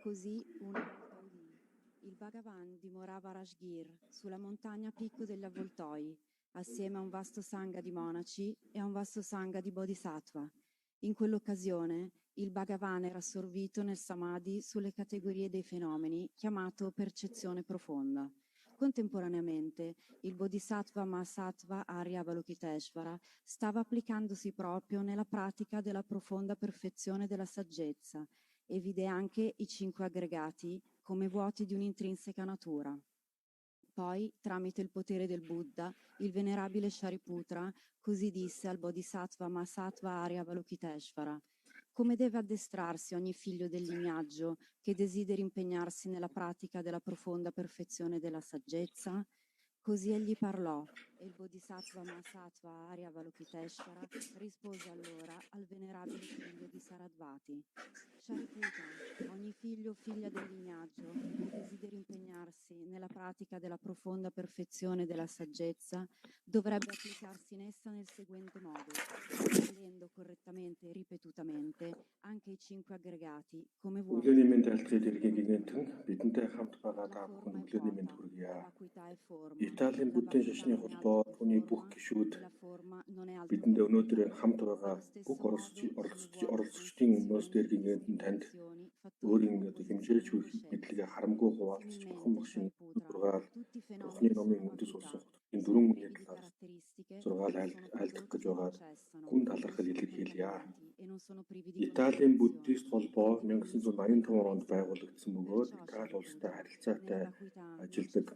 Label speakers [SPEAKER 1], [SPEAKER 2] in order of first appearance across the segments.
[SPEAKER 1] Così una volta udì. Il Bhagavan dimorava a Rajgir, sulla montagna Picco degli Avvoltoi, assieme a un vasto sangha di monaci e a un vasto sangha di bodhisattva. In quell'occasione il Bhagavan era assorbito nel samadhi sulle categorie dei fenomeni, chiamato percezione profonda. Contemporaneamente, il Bodhisattva Mahasattva Arya Avalokiteshvara stava applicandosi proprio nella pratica della profonda perfezione della saggezza e vide anche i 5 aggregati come vuoti di un'intrinseca natura. Poi, tramite il potere del Buddha, il venerabile Shariputra così disse al Bodhisattva Mahasattva Arya Avalokiteshvara: come deve addestrarsi ogni figlio del lignaggio che desideri impegnarsi nella pratica della profonda perfezione della saggezza? Così egli parlò, e il Bodhisattva Mahasattva Arya Avalokiteshvara rispose allora al venerabile figlio di Saradvati: Shariputra, ogni figlio o figlia del lignaggio che desideri impegnarsi nella pratica della profonda perfezione della saggezza dovrebbe applicarsi in essa nel seguente modo, comprendendo correttamente e ripetutamente anche i 5 aggregati come vuoti
[SPEAKER 2] Өглөөний мэнд альцаад иргэний гинэтэн бидэнтэй хамт байгаа та бүхэн өглөөний мэнд хүргье. Италийн бүдгийн шашны холбоо түүний бүх гишүүд бидэндээ өнөөдөр хамт байгаа бүх оролцогчдын өмнөөс дээр гинэтэн танд өөрийн хэмжээж хүрэх мэдлэгээ харамгүй хуваалцж бурхан багшийн зургаал бурханы номын үндэс болсон хотын дөрвөн үний талаар зургаал айлдах гэж байгаа гүн талархал илэрхийлье. Италийн буддист холбоо 1985 онд байгуулагдсан бөгөөд Итали улстай харилцаатай ажилладаг.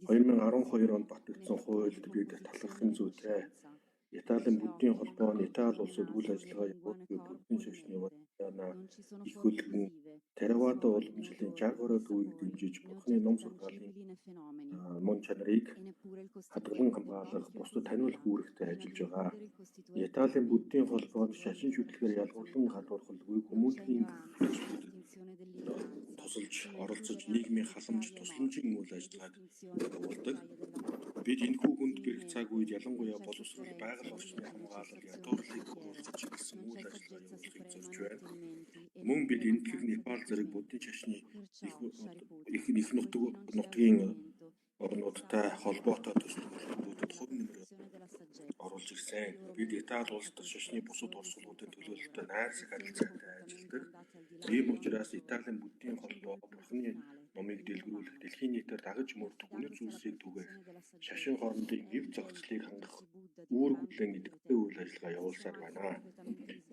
[SPEAKER 2] 2012 онд батлагдсан хуульд бид талархын зүйтэй. Италийн буддийн холбоо нь Итали улсад үйл ажиллагаа явуулдаг буддийн шашны ватана их хөлгөн Theravada уламжлалын жагвараа төвийг дэмжиж бурханы ном сургаалын мөн чанарыг хадгалан хамгаалах, бусдад таниулах үүрэгтэй ажиллаж байгаа. Италийн буддийн холбоонд шашин шүтлэгээр ялгуурлан гадуурхалгүй хүмүүнлэгийн тусалж оролцож нийгмийн халамж тусламжийн үйл ажиллагааг явуулдаг. Бид энэхүү хүнд бэрх цаг үед ялангуяа боловсрол, байгаль орчны хамгаалал, ядуурлыг хөрвүүлж ирсэн үйл ажиллагаа явуулахыг зорж байна. Мөн бид энэтхэг Непал зэрэг буддийн шашны их нутгийн орнуудтай холбоотой төслүүдэд хувь нэмэр оруулж ирсэн. Бид Итали улс төр шашны бусад улсуудын төлөөлөлтөд найрсаг харилцаатай ажилладаг. Ийм учраас Италийн буддийн холбоо бурханы номыг дэлгэрүүлэх, дэлхийн нийтээр дагаж мөрдөх үнэт зүйлсийг түгээх, шашин хоорондын эв зохицлыг хангах үүрэг хүлээн идэвхтэй үйл ажиллагаа явуулсаар байна.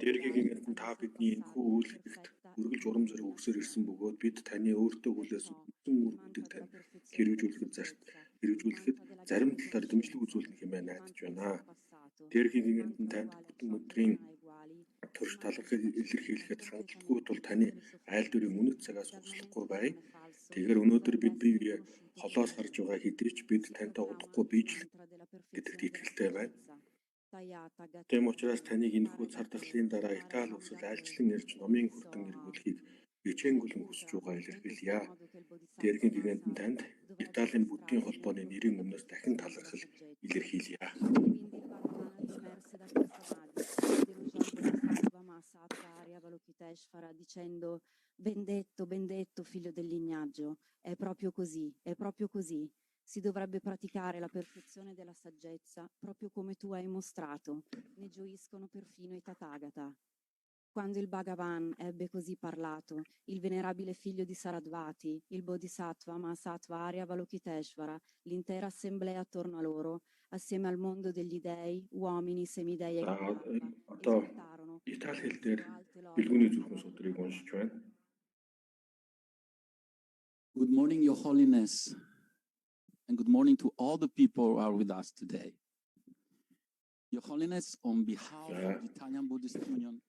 [SPEAKER 2] Дээргийн та бидний энэхүү үйл хийхэд үргэлж урам зориг өгсөөр ирсэн бөгөөд бид таны өөртөө хүлээс өгсөн үүргүүдийг тань хэрэгжүүлэхэд зарим талаар дэмжлэг үзүүлнэ хэмээн найдаж байна. Дээргийн танд бүтэн өдрийн турш талархал илэрхийлэхэд хангалтгүй тул таны айл дүүрийн үнэт цагаас хуслахгүй бай. Тэгэхээр өнөөдөр бид бие биеэ холоос харж байгаа хэдий ч бид тантай удахгүй биежлэг гэдэгт итгэлтэй байна. Тэм учраас таныг энэхүү цар тахлын дараа Итали улсад айлчлан ирж номын хүртэн эргүүлэхийг хичээнгүлэн хүсэж байгаа илэрхийлье. Дээргийн гинэнд танд Италийн буддийн холбооны нэрийн өмнөөс дахин талархал илэрхийлье. Dicendo: Benedetto, benedetto figlio del lignaggio, è proprio così, è proprio così. Si dovrebbe praticare la perfezione della saggezza proprio come tu hai mostrato. Ne gioiscono perfino i Tathagata. Quando il Bhagavan ebbe così parlato, il venerabile figlio di Saradvati, il Bodhisattva Mahasattva Arya Avalokiteshvara, l'intera assemblea attorno a loro, assieme al mondo degli dei, uomini, semidei e esaltarono.
[SPEAKER 3] Good morning, Your Holiness, and good morning to all the people who are with us today. Your Holiness, on behalf of the Italian Buddhist Union,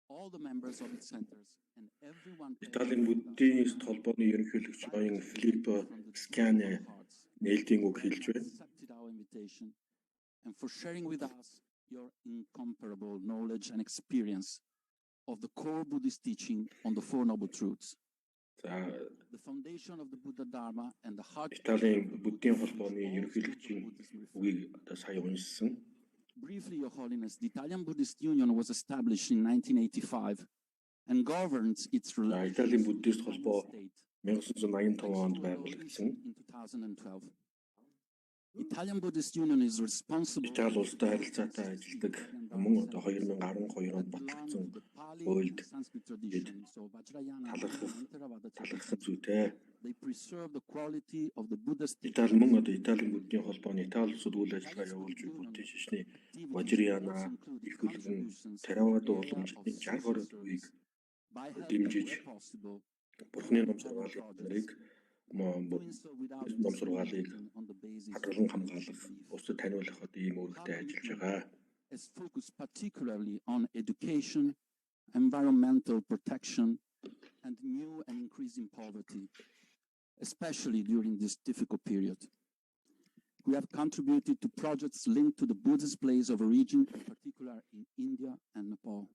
[SPEAKER 3] all the members of its centers, and everyone
[SPEAKER 2] Италийн буддист холбооны ерөнхийлөгч ноён Филиппо Скяне нээлтийн үг хэлж байна.
[SPEAKER 3] And for sharing with us your incomparable knowledge and experience of the core Buddhist teaching on the Four Noble Truths. The foundation of the Buddha Dharma and the heart.
[SPEAKER 2] Италийн буддийн холбооны ерөнхийлөгчийн үгийг сая уншсан.
[SPEAKER 3] Briefly, Your Holiness, the Italian Buddhist Union was established in 1985 and governs its
[SPEAKER 2] За Италийн
[SPEAKER 3] relations
[SPEAKER 2] буддист
[SPEAKER 3] with
[SPEAKER 2] холбоо
[SPEAKER 3] the state.
[SPEAKER 2] 1985 онд
[SPEAKER 3] In
[SPEAKER 2] байгуулагдсан.
[SPEAKER 3] 2012. Italian Buddhist Union is responsible
[SPEAKER 2] Итали улстай харилцаатай ажилдаг мөн одоо 2012 онд батлагдсан хуульд талархах зүйтэй.
[SPEAKER 3] They preserve the quality of the Buddhist
[SPEAKER 2] Итали мөн одоо Италийн буддийн холбооны Итали улсад үйл ажиллагаа явуулж буй буддийн шашны Важраяна, их хөлгөн, Theravada уламжлалын 60 гаруй үеийг дэмжиж Бурхны ном сургаалын нарыг ном сургаалыг хадгалан хамгаалах, бусдад таниулахад ийм үүрэгтэй ажиллаж байгаа.
[SPEAKER 3] is focused particularly on education, environmental protection, and new and increasing poverty, especially during this difficult period. We have contributed to projects linked to the Buddhist place of origin, in particular in India and Nepal.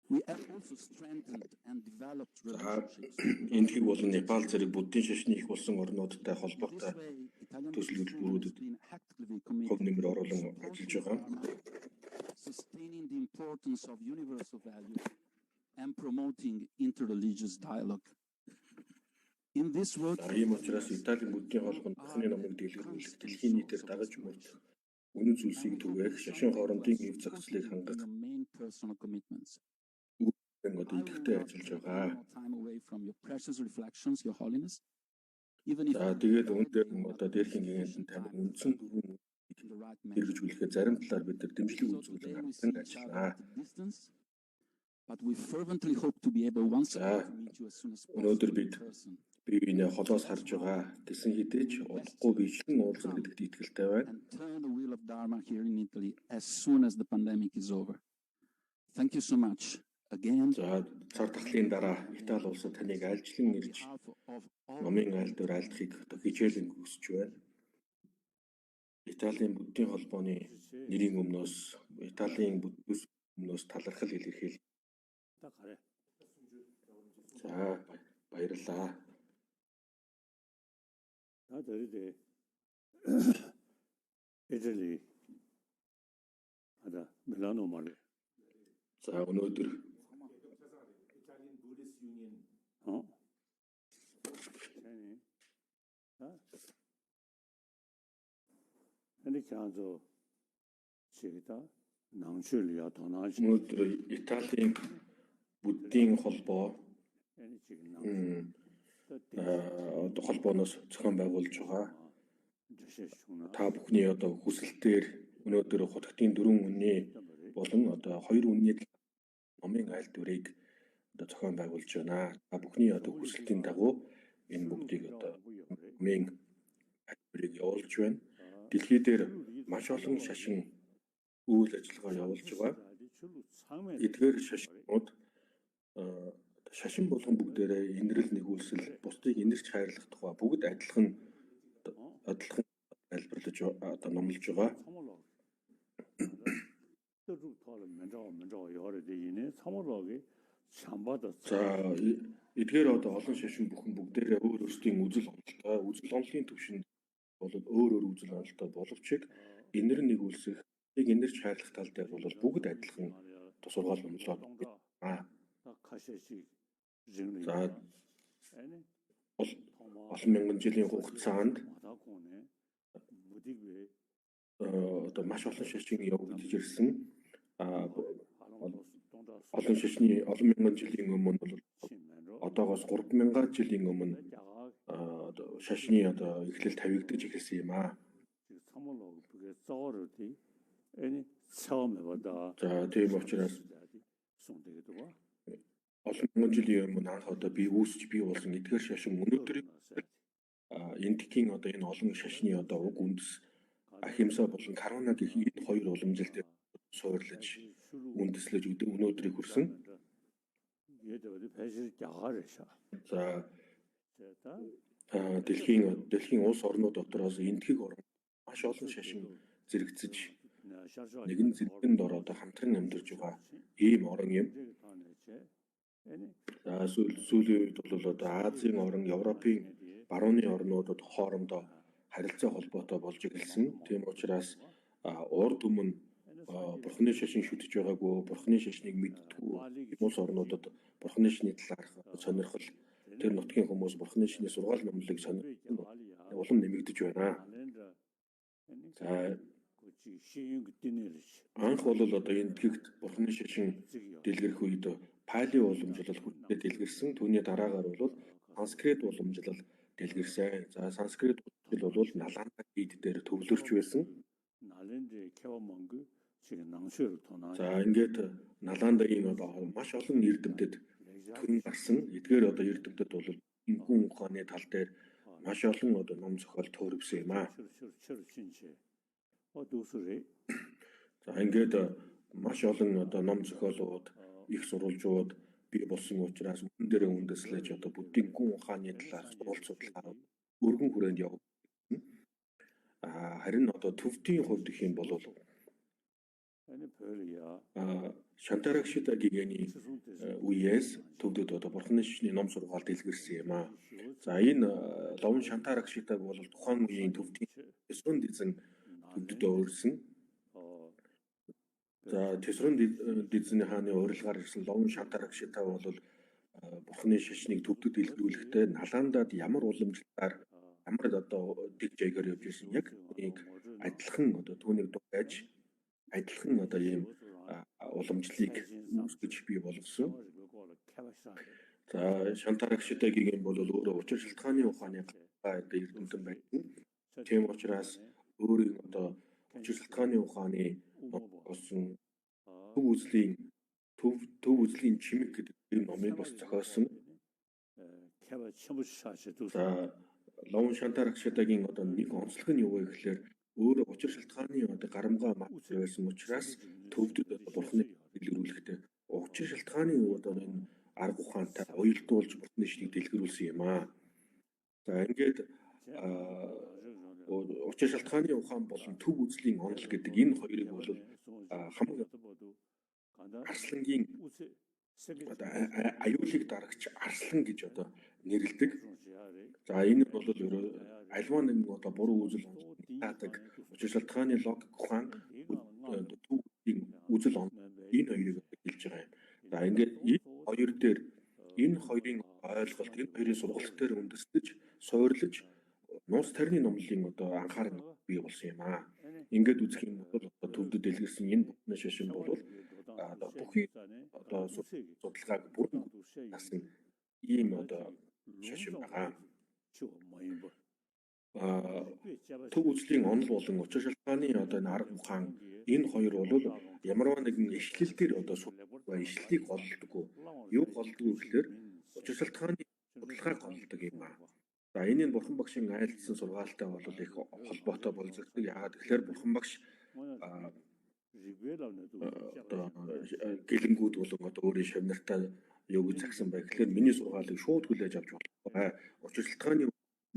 [SPEAKER 3] We have also strengthened and developed relationships.
[SPEAKER 2] Эндхийг бол Непал зэрэг буддийн шашны их болсон орнуудтай холбоотой төсөл хөтөлбөрүүдэд хөв нэмэр оруулан ажиллаж байгаа.
[SPEAKER 3] Sustaining the importance of universal values and promoting interreligious dialogue. In this work,
[SPEAKER 2] Ийм учраас Италийн буддийн холбоонд Бурхны номыг дэлгэрүүлэх дэлхийн нийтээр дагаж мөрд үнэн зүйлсийг түгээх, шашин хоорондын эв зохицлыг хангах
[SPEAKER 3] main personal commitments.
[SPEAKER 2] одоо идэвхтэй ажиллаж байгаа.
[SPEAKER 3] Time away from your precious reflections, Your Holiness. Even if
[SPEAKER 2] За тэгээд үүндээ одоо дээрхийн гинэнд тань үндсэн дөрвөн хэрэгжүүлэхэд зарим талаар бид нар дэмжлэг үзүүлэн хамтран ажиллана.
[SPEAKER 3] But we fervently hope to be able once again to meet you as soon as
[SPEAKER 2] Өнөөдөр
[SPEAKER 3] possible
[SPEAKER 2] бид
[SPEAKER 3] in person
[SPEAKER 2] биеийн холоос харж байгаа гэсэн хэдий ч удахгүй бичлэн уулзах гэдэгт итгэлтэй байна.
[SPEAKER 3] and turn the wheel of Dharma here in Italy as soon as the pandemic is over. Thank you so much again.
[SPEAKER 2] За цар тахлын дараа Итали улсад таныг айлчлан ирж номын айл дээр айлдахыг одоо хичээлэн хүсэж байна. Италийн буддийн холбооны нэрийн өмнөөс Италийн буддист өмнөөс талархал илэрхийл. За баярлалаа.
[SPEAKER 4] 나들이 이들이 하다 밀라노 말에
[SPEAKER 2] За өнөөдөр
[SPEAKER 4] 어? 아니 아? 이렇게 하죠 지다 낭출이야 더 나지
[SPEAKER 2] өнөөдөр Италийн буддийн холбоо
[SPEAKER 4] 아니 지금
[SPEAKER 2] одоо холбооноос зохион байгуулж байгаа.
[SPEAKER 4] 저시구나
[SPEAKER 2] Та бүхний одоо хүсэлтээр өнөөдөр хутагтын дөрвөн үнний болон одоо хоёр үнний номын айл дүрийг одоо зохион байгуулж байна. Та бүхний одоо хүсэлтийн дагуу энэ бүгдийг одоо номын айл дүрийг явуулж байна. Дэлхий дээр маш олон шашин үйл ажиллагаа явуулж байгаа. Эдгээр шашнууд шашин болгон бүгдээрээ инрэл нэгүүлсэл, бусдыг инэрч хайрлах тухай бүгд адилхан тайлбарлаж одоо номлож байгаа. За эдгээр одоо олон шашин бүхэн бүгдээрээ өөр өөрсдийн үзэл онолтой төвшөнд бол өөр үзэл онолтой боловч инэр нэгүүлсэх, инэрч хайрлах тал дээр бол бүгд адилхан тусгал номлоод байна. За олон мянган жилийн хугацаанд одоо маш олон шашин явагдаж ирсэн. Олон мянган жилийн өмнө бол одоогоос 3000 жилийн өмнө шашны одоо эхлэл тавигдаж эхэлсэн юм аа. За тийм учраас олон мянган жилийн өмнө анх одоо бий болсон эдгээр шашин өнөөдөр эндхийн одоо энэ олон шашны одоо уг үндэс Ахимса болон Каруна гэх энэ хоёр уламжлал дээр суурлаж үндэслэж өнөөдрийг хүрсэн. За дэлхийн улс орнууд дотроос эндхийг орн маш олон шашин зэрэгцэж нэгэн зэрэгэнд ороод хамтран амьдарч байгаа ийм орн юм. За сүүлийн үед бол одоо Азийн орн, Европын барууны орнуудад хоорондоо харилцаа холбоотой болж эхэлсэн. Тийм учраас урд өмнө бурхны шашин шүтэж байгаагүй, бурхны шашныг мэддэггүй улс орнуудад бурхны шашны талаарх сонирхол тэр нутгийн хүмүүс бурхны шашны сургаал номлолыг сонирхол улам нэмэгдэж байна. За анх бол одоо энэ гэгт бурхны шашин дэлгэрэх үед Пали уламжлал хүчтэй дэлгэрсэн. Түүний дараагаар бол санскрит уламжлал дэлгэрсэн. За санскрит уламжлал бол Наланда гид дээр төвлөрч байсан. За ингээд Наландагийн одоо маш олон эрдэмтэд төрн гарсан. Эдгээр одоо эрдэмтэд бол энэхүү ухааны тал дээр маш олон одоо ном зохиол төөрөвсөн юм аа. За ингээд маш олон одоо ном зохиолууд, их сурвалжууд бий болсон учраас үүн дээр үндэслэж одоо буддийн гүн ухааны талаар сурвалж судалгаа өргөн хүрээнд явагдсан. Харин одоо төвдийн хувьд гэх юм бол Шантаракшита гигэний үеэс төвдөд одоо бурхны шашны ном сургаал дэлгэрсэн юм аа. За энэ Ловн Шантаракшитаг бол тухайн үеийн төвдийн Тэсрун дизэн төвдөд өөрсөн. За Тэсрун дизний хааны урилгаар ирсэн Ловн Шантаракшита бол бурхны шашныг төвдөд дэлгэрүүлэхдээ Наландад ямар уламжлалаар ямар одоо дэг жайгаар явж ирсэн яг нэг адилхан одоо түүнийг дугаж адилхан одоо ийм уламжлалыг үүсгэж бий болгосон. За Шантаракшитагийн бол өөрөө учир шалтгааны ухааны эрдэмтэн байсан. Тийм учраас өөрийн одоо учир шалтгааны ухааны болсон төв үзлийн чимэг гэдэг энэ номыг бас зохиосон. За Ловн Шантаракшитагийн одоо нэг онцлог нь юу вэ гэхээр өөрөө учир шалтгааны одоо гарамгаа мат байсан учраас төвдөд одоо бурхны дэлгэрүүлэхдээ учир шалтгааны одоо энэ арга ухаантай уялдуулж бурхны шашныг дэлгэрүүлсэн юм аа. За ингээд учир шалтгааны ухаан болон төв үзлийн онол гэдэг энэ хоёрыг бол хамгийн Арслангийн одоо аюулыг дарагч Арслан гэж одоо нэрлэдэг. За энэ бол альва нэг одоо буруу үзэл онцлог учир шалтгааны логик ухаан төвийн үзэл онол энэ хоёрыг хэлж байгаа юм. За ингээд энэ хоёр дээр энэ хоёрын ойлголт энэ хоёрын сургалт дээр үндэслэж суйрлаж нууц тарины номлолын одоо анхаарал бий болсон юм аа. Ингээд үзэх юм бол одоо төвдөд дэлгэрсэн энэ бүхний шашин бол одоо бүхий одоо судалгааг бүрэн насан ийм одоо шашин байгаа. Төв үзлийн онол болон учир шалтгааны одоо энэ арга ухаан энэ хоёр бол ямарваа нэгэн ишлэл дээр одоо ишлэлийг голддоггүй. Юу голддоггүй гэхээр учир шалтгааны судалгааг голддог юм аа. За энэ нь бурхан багшийн айлдсан сургаалтай бол их холбоотой болзогддог. Яагаад тэгэхээр бурхан багш одоо гэлэнгүүд болон одоо өөрийн шавнартаа юу гэж загсан бай гэхээр миний сургаалыг шууд хүлээж авч болохгүй. Учир шалтгааны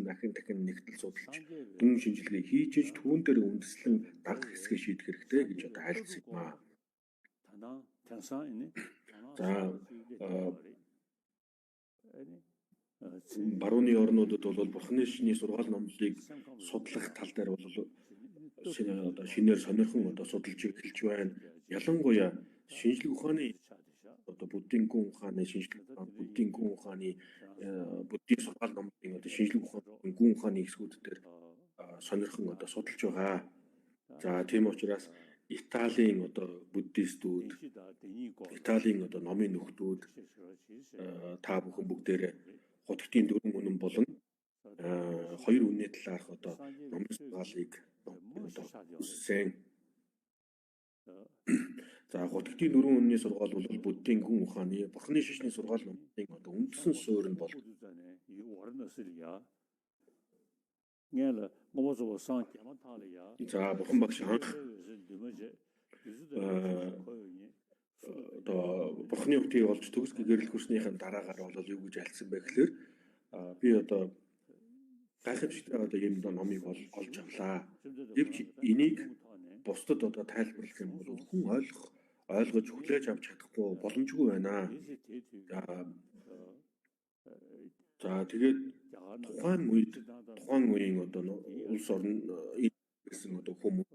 [SPEAKER 2] дахин нэгтэл судалж дүн шинжилгээ хийж түүн дээр үндэслэн дагах хэсгээ шийдэх хэрэгтэй гэж одоо айлдсан юм аа. За барууны орнуудад бол бурхны шашны сургаал номлолыг судлах тал дээр бол шинээр сонирхон одоо судалж эхэлж байна. Ялангуяа шинжлэх ухааны одоо буддийн гүн ухааны шинжлэх буддийн гүн ухааны буддийн сургаал номлолын одоо шинжлэх ухааны гүн ухааны хэсгүүд дээр сонирхон одоо судалж байгаа. За тийм учраас Италийн одоо буддистүүд, Италийн одоо номын нөхдүүд та бүхэн бүгдээрээ хутгтын дөрвөн үнэн болон хоёр үнний талаарх одоо номын сургаалыг үссэн. За хутгтын дөрвөн үнний сургаал бол буддийн гүн ухааны бурхны шашны сургаал номын одоо үндсэн суурь нь бол за бурхан багш анх одоо бурхны утгийг олж төгс гэрэл хүрснийхэн дараагаар бол юу гэж альцсан бэ гэхээр би одоо гайхамшигтай одоо юм номыг олж авлаа. Гэвч энийг бусдад одоо тайлбарлах юм бол хүн ойлгож хүлээж авч чадахгүй боломжгүй байна. За тэгээд тухайн үеийн одоо улс орн гэсэн одоо хүмүүс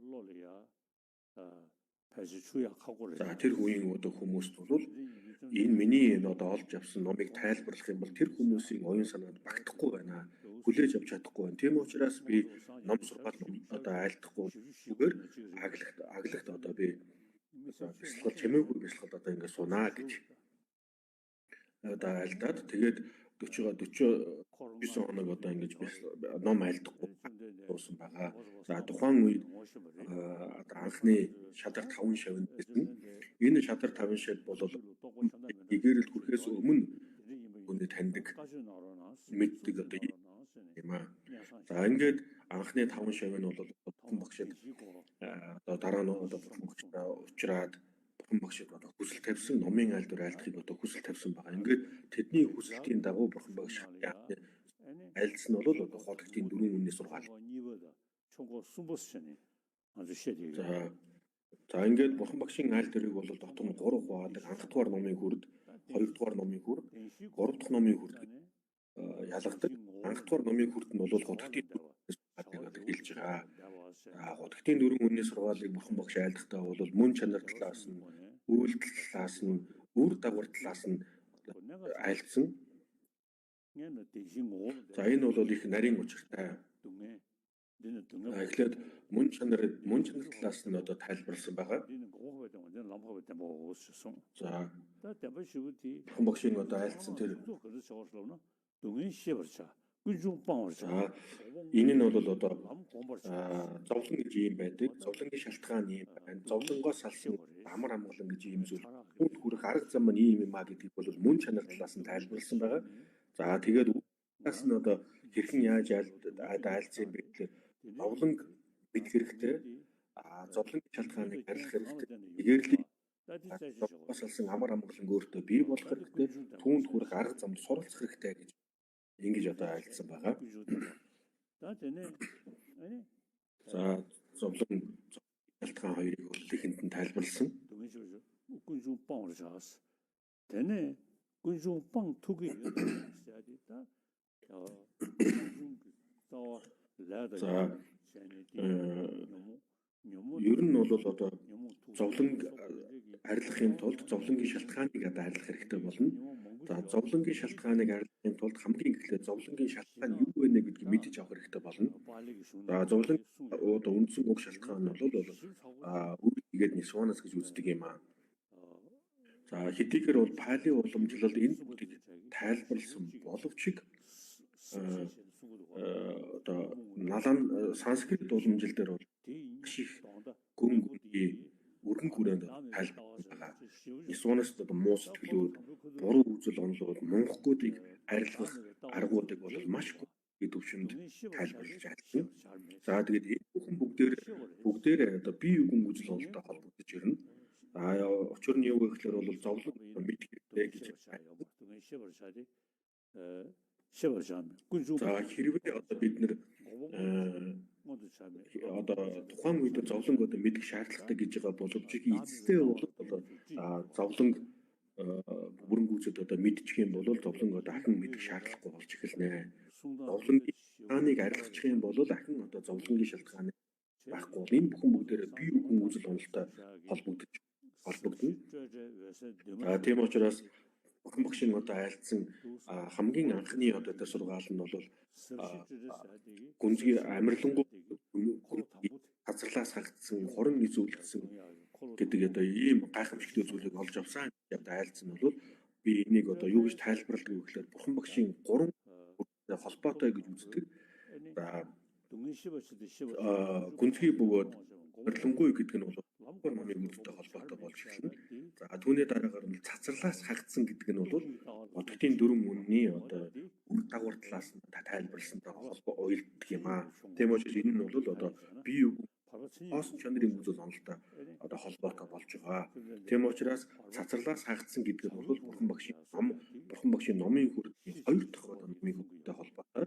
[SPEAKER 2] За тэр үеийн одоо хүмүүст бол энэ миний одоо олж авсан номыг тайлбарлах юм бол тэр хүмүүсийн оюун санаанд багтахгүй байна. Хүлээж авч чадахгүй байна. Тийм учраас би ном сургаал одоо айлдахгүй зүгээр аглагт одоо би бясалгал чимээгүй бясалгал одоо ингэ сунаа гэж одоо айлдаад тэгээд 49 хоног одоо ингэж ном айлдахгүй суусан байгаа. За тухайн үед анхны шадар 5 шавьнд байсан. Энэ шадар 5 шавь бол игээрэл хүрэхээс өмнө хүний таньдаг мэддэг одоо юм аа. За ингээд анхны 5 шавь нь бол бурхан багшид одоо дараа нь одоо бурхан багштай уулзраад бурхан багшид одоо хүсэл тавьсан номын айлдвар айлдахыг одоо хүсэл тавьсан байгаа. Ингээд тэдний хүсэлтийн дагуу бурхан багш айлдсан нь бол одоо хологтын 4 үнний сургаал. За ингээд бурхан багшийн айлдварыг бол дотор нь 3 хуваадаг. Анх дугаар номын хүрд, 2 дугаар номын хүрд, 3 дахь номын хүрд ялгадаг. Анх дугаар номын хүрд нь бол хологтын 4 одоо хэлж байгаа. Хологтын 4 үнний сургаалыг бурхан багш айлдахдаа бол мөн чанар талаас нь, үйлдэл талаас нь, үр дагавар талаас нь айлдсан. За энэ бол их нарийн учиртай. Эхлээд мөн чанар талаас нь одоо тайлбарласан байгаа. За бурхан багшийн одоо айлдсан тэр энэ нь бол одоо зовлон гэж юм байдаг. Зовлонгийн шалтгаан юм байна. Зовлонгоос салсан амар амгалан гэж юм зүйл. Хүнд хүрэх арга зам нь ийм юм а гэдгийг бол мөн чанар талаас нь тайлбарласан байгаа. За тэгээд талаас нь одоо хэрхэн яаж айлдсан юм бэ гэхээр зовлонг мэдэх хэрэгтэй. Зовлонгийн шалтгааныг арилгах хэрэгтэй. Игээрлийн зовлонгоос салсан амар амгалан өөртөө бий болох хэрэгтэй. Түүнд хүрэх арга зам суралцах хэрэгтэй гэж ингэж одоо айлдсан байгаа. За зовлон шалтгаан хоёрыг бол ихэнд нь тайлбарлсан. За ер нь бол одоо зовлонг арилгахын тулд зовлонгийн шалтгааныг одоо арилгах хэрэгтэй болно. За зовлонгийн шалтгааныг арилгахын тулд хамгийн эхлээд зовлонгийн шалтгаан юу вэ гэдгийг мэдэж авах хэрэгтэй болно. За зовлон одоо үндсэн уг шалтгаан нь бол үйл хийгээд нисванас гэж үздэг юм аа. За хэдийгээр бол пали уламжлалд энэ бүгдийг тайлбарлсан боловч одоо налан санскрит уламжлал дээр бол их гүн гүрий өргөн хүрээнд тайлбарлсан байгаа. Нисванас одоо муу сэтгэлүүд, буруу үзэл онолууд, мунхгуудыг арилгах аргуудыг бол маш их төвшөнд тайлбарлаж байна. За тэгээд энэ бүхэн бүгдээр одоо бие үгэн үзэл онолтой холбогдож ирнэ. Учир нь юу гэхээр бол зовлон мэдэх хэрэгтэй гэж байна. За хэрвээ одоо бид нэр одоо тухайн үед зовлонг одоо мэдэх шаардлагатай гэж байгаа боловч эцэстээ бол зовлонг бүрэн гүйцэд одоо мэдчих юм бол зовлонг одоо ахин мэдэх шаардлагагүй болж эхэлнэ. Зовлонгийн шалтгааныг арилгачих юм бол ахин одоо зовлонгийн шалтгааны байхгүй. Энэ бүхэн бүгдээр бие үгэн үзэл онолтой холбогдно. Тийм учраас бурхан багшийн одоо айлдсан хамгийн анхны одоо тэр сургаал нь бол гүнзгий амарлингуй газарлаас хагдсан, хорон низүүлсэн гэдэг одоо ийм гайхамшигтай зүйлийг олж авсан. Одоо айлдсан нь бол би энийг одоо юу гэж тайлбарладаг вэ гэхээр бурхан багшийн 3 холбоотой гэж үздэг. За гүнзгий бөгөөд амарлингуй гэдэг нь бол номын үдтэй холбоотой болж эхэлнэ. За түүний дараагаар нь цацралаас хагдсан гэдэг нь бол одгтын 4 үнний одоо үр дагавар талаас нь тайлбарласантай холбоо уялддаг юм аа. Тийм учраас энэ нь бол одоо бие хоос чанарын үзэл онолтой одоо холбоотой болж байгаа. Тийм учраас цацралаас хагдсан гэдэг нь бол бурхан багшийн номын хүрдгийн 2 дахь одоо номын хүрдтэй холбоотой.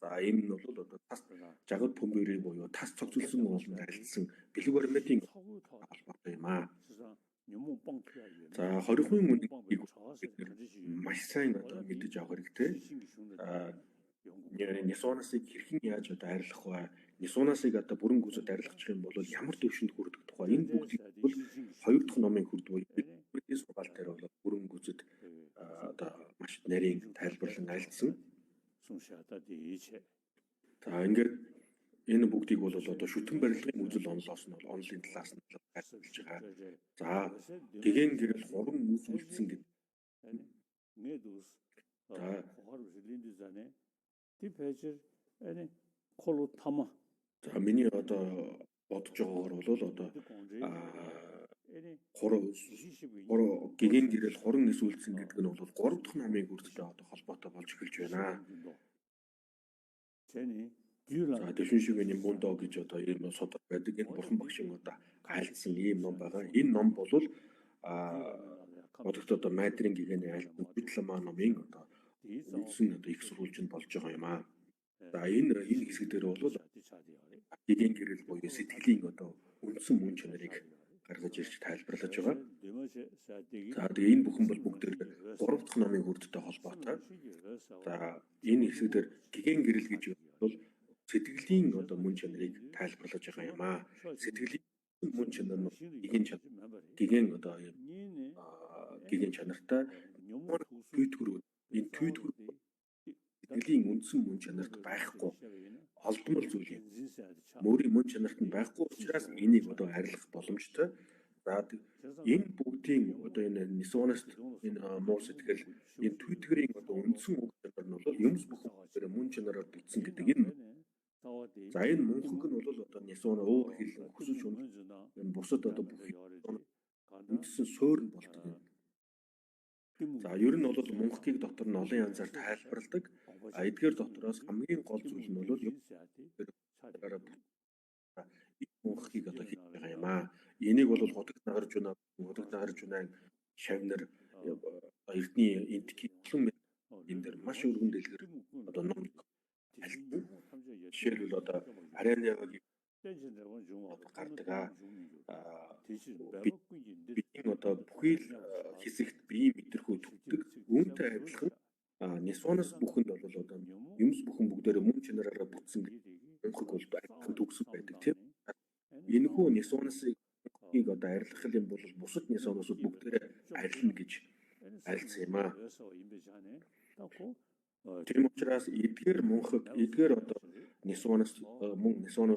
[SPEAKER 2] За энэ нь бол одоо тас жагад бөмбөрийн буюу тас цогцолсон ууланд арилсан бэлэг баримтын холбоотой юм аа. За 20% мөнгийг маш сайн одоо мэдэж авах хэрэгтэй. Нисванасыг хэрхэн яаж одоо арилгах вэ? Нисванасыг одоо бүрэн гүйцэд арилгачих юм бол ямар төвшөнд хүрэх тухай байхгүй. Энэ бүгдийг бол хоёр дахь номын хүрд буюу Бидний сургаал дээр бол бүрэн гүйцэд одоо маш нарийн тайлбарлан альцсан. За ингээд энэ бүгдийг бол одоо шүтэн барилгын үзэл онолоос нь онолын талаас нь тайлбарлаж байгаа. За гэгэн гэрэл хуран үс үлдсэн гэдэг. За миний одоо бодож байгаагаар бол одоо гэгэн гэрэл хуран эс үлдсэн гэдэг нь бол 3 дахь номын хүртэл одоо холбоотой болж эхэлж байна. За дэвшин шигэний мундоо гэж одоо ийм содор байдаг. Энэ бурхан багшийн одоо айлцсан ийм ном байгаа. Энэ ном бол одогт одоо Майдрын гэгэний айлтсан Битлама номын одоо үлдсэн одоо их сурвалжинд болж байгаа юм аа. За энэ хэсэг дээр бол гэгэн гэрэл буюу сэтгэлийн одоо үндсэн мөн чанарыг гаргаж ирж тайлбарлаж байгаа. За тэгээ энэ бүхэн бол бүгд 3 дахь номын хүрдтэй холбоотой. За энэ хэсэг дээр гэгэн гэрэл гэж бол сэтгэлийн одоо мөн чанарыг тайлбарлаж байгаа юм аа. Сэтгэлийн мөн чанар нь гэгэн одоо гэгэн чанартай түйтгэрүүд энэ түйтгэр сэтгэлийн үндсэн мөн чанарт байхгүй олдмол зүйл юм. Мөрийн мөн чанарт нь байхгүй учраас энийг одоо арилгах боломжтой. За энэ бүгдийн одоо энэ нисоност энэ муу сэтгэл энэ түйтгэрийн одоо үндсэн үг чанар нь бол юмс бүхэн мөн чанараар бүтсэн гэдэг энэ. За энэ мөнхөг нь бол одоо нисоно өөр хэл хүсэж энэ бусад одоо бүх үндсэн суурь нь болдог юм. За ер нь бол мөнхгийг дотор нь олон янзаар тайлбарладаг. Эдгээр дотроос хамгийн гол зүйл нь бол мөнхгийг одоо хийж байгаа юм аа. Энийг бол хутагт нагарж байна шавнар эрдний энтгийн олон энэ дэр маш өргөн дэлгэр одоо ном альтсан. Жишээлбэл одоо Арианагийн гардаг бидний одоо бүхий л хэсэгт биеийн мэдрэхүй төгдөг үүнтэй адилхан нисоноос бүхэнд бол одоо юмс бүхэн бүгдээрээ мөн чанараараа бүтсэн мөнхөг бол адилхан төгсөн байдаг тийм. Энэхүү нисоносыг одоо арилгах юм бол бусад нисоносууд бүгдээрээ арилна гэж альцсан юм аа. Тийм учраас эдгээр мөнхөг эдгээр одоо нисоноос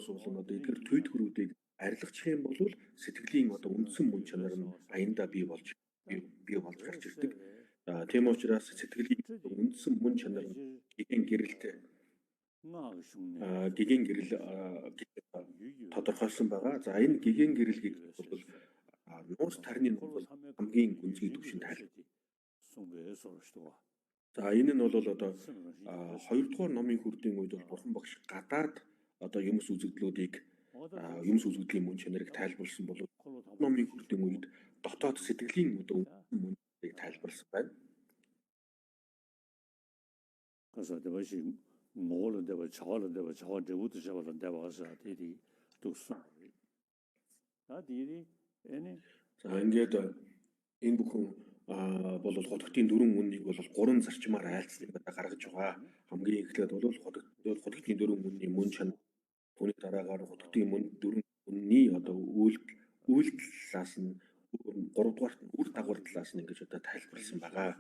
[SPEAKER 2] болон одоо эдгээр түйтгэрүүдийг арилгачих юм бол сэтгэлийн одоо үндсэн мөн чанар нь аяндаа бий болж гарч ирдэг. Тийм учраас сэтгэлийн үндсэн мөн чанар нь гэгэн гэрэл тодорхойлсон байгаа. За энэ гэгэн гэрэл гэдэг бол нуус тарны бол хамгийн гүнзгий түвшин тайлбар. За энэ нь бол одоо 2 дугаар номын хүрдийн үед бол бурхан багш гадаад одоо юмс үзэгдлүүдийн мөн чанарыг тайлбарлсан бол номын хүрдийн үед дотоод сэтгэлийн одоо мөн чанарыг тайлбарлсан байна.
[SPEAKER 4] 그래서 대바시 뭐를 대바 차와를 대바 차와 대부터 잡아서 대바서 디디 두스 디디 эне
[SPEAKER 2] за ингээд энэ бүхэн бол хотготын дөрвөн үннийг бол 3 зарчмаар айлцсан гаргаж байгаа. Хамгийн эхлээд бол хотготын дөрвөн үнний мөн чанар, түүний дараагаар хотготын дөрвөн үнний одоо үйлдэл талаас нь 3 дугаарт нь үр дагавар талаас нь ингэж одоо тайлбарлсан байгаа.